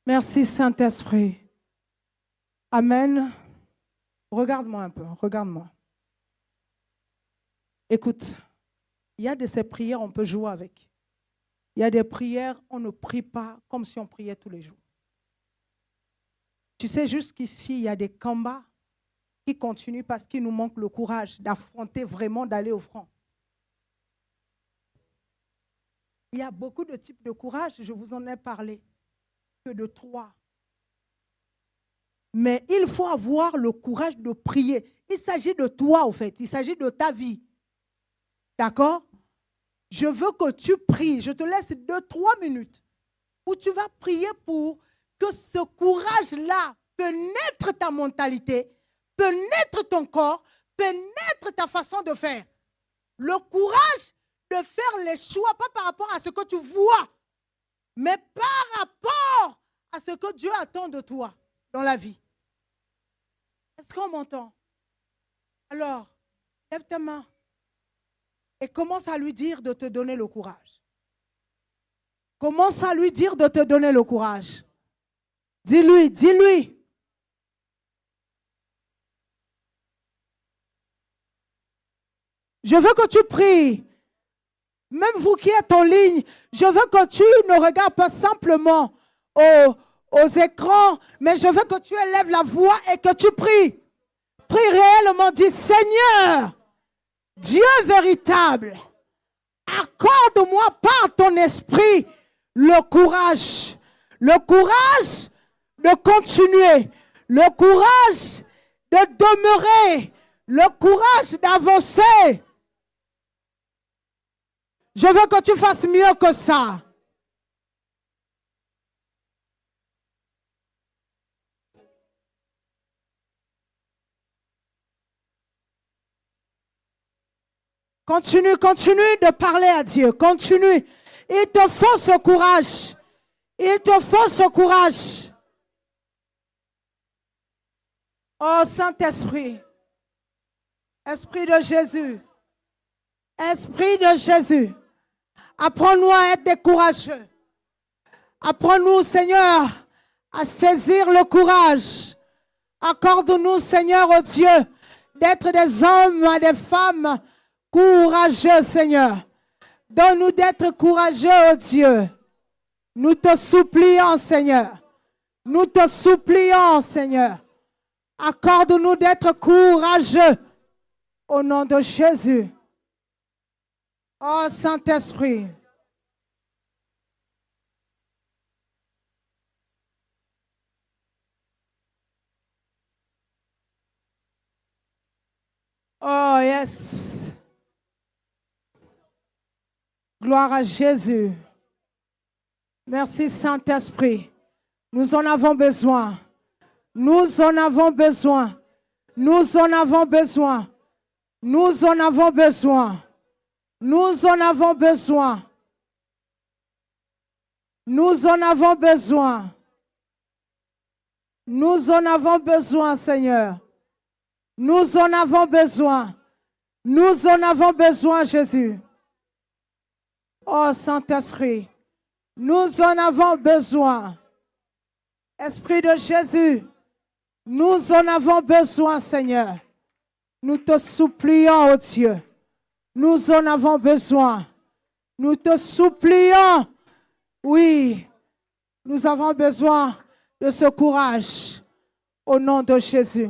Merci, Saint-Esprit. Amen. Regarde-moi un peu, regarde-moi. Écoute, il y a de ces prières, on peut jouer avec. Il y a des prières, on ne prie pas comme si on priait tous les jours. Tu sais, jusqu'ici, il y a des combats qui continuent parce qu'il nous manque le courage d'affronter vraiment, d'aller au front. Il y a beaucoup de types de courage, je vous en ai parlé, que de 3. Mais il faut avoir le courage de prier. Il s'agit de toi, au fait. Il s'agit de ta vie. D'accord? Je veux que tu pries. Je te laisse 2-3 minutes où tu vas prier pour que ce courage-là peut naître ta mentalité, peut naître ton corps, peut naître ta façon de faire. Le courage de faire les choix, pas par rapport à ce que tu vois, mais par rapport à ce que Dieu attend de toi dans la vie. Est-ce qu'on m'entend? Alors, lève ta main et commence à lui dire de te donner le courage. Commence à lui dire de te donner le courage. Dis-lui, dis-lui. Je veux que tu pries. Même vous qui êtes en ligne, je veux que tu ne regardes pas simplement aux écrans, mais je veux que tu élèves la voix et que tu pries. Prie réellement, dis Seigneur, Dieu véritable, accorde-moi par ton esprit le courage de continuer, le courage de demeurer, le courage d'avancer. Je veux que tu fasses mieux que ça. Continue de parler à Dieu. Continue. Il te faut ce courage. Il te faut ce courage. Oh Saint-Esprit. Esprit de Jésus. Esprit de Jésus. Apprends-nous à être des courageux. Apprends-nous, Seigneur, à saisir le courage. Accorde-nous, Seigneur, oh Dieu, d'être des hommes et des femmes courageux, Seigneur. Donne-nous d'être courageux, oh Dieu. Nous te supplions, Seigneur. Nous te supplions, Seigneur. Accorde-nous d'être courageux au nom de Jésus. Oh Saint-Esprit. Oh yes. Gloire à Jésus. Merci Saint-Esprit. Nous en avons besoin. Nous en avons besoin. Nous en avons besoin. Nous en avons besoin. Nous en avons besoin. Nous en avons besoin. Nous en avons besoin, Seigneur. Nous en avons besoin. Nous en avons besoin, Jésus. Oh Saint-Esprit, nous en avons besoin. Esprit de Jésus, nous en avons besoin, Seigneur. Nous te supplions, oh Dieu. Nous en avons besoin. Nous te supplions. Oui, nous avons besoin de ce courage au nom de Jésus.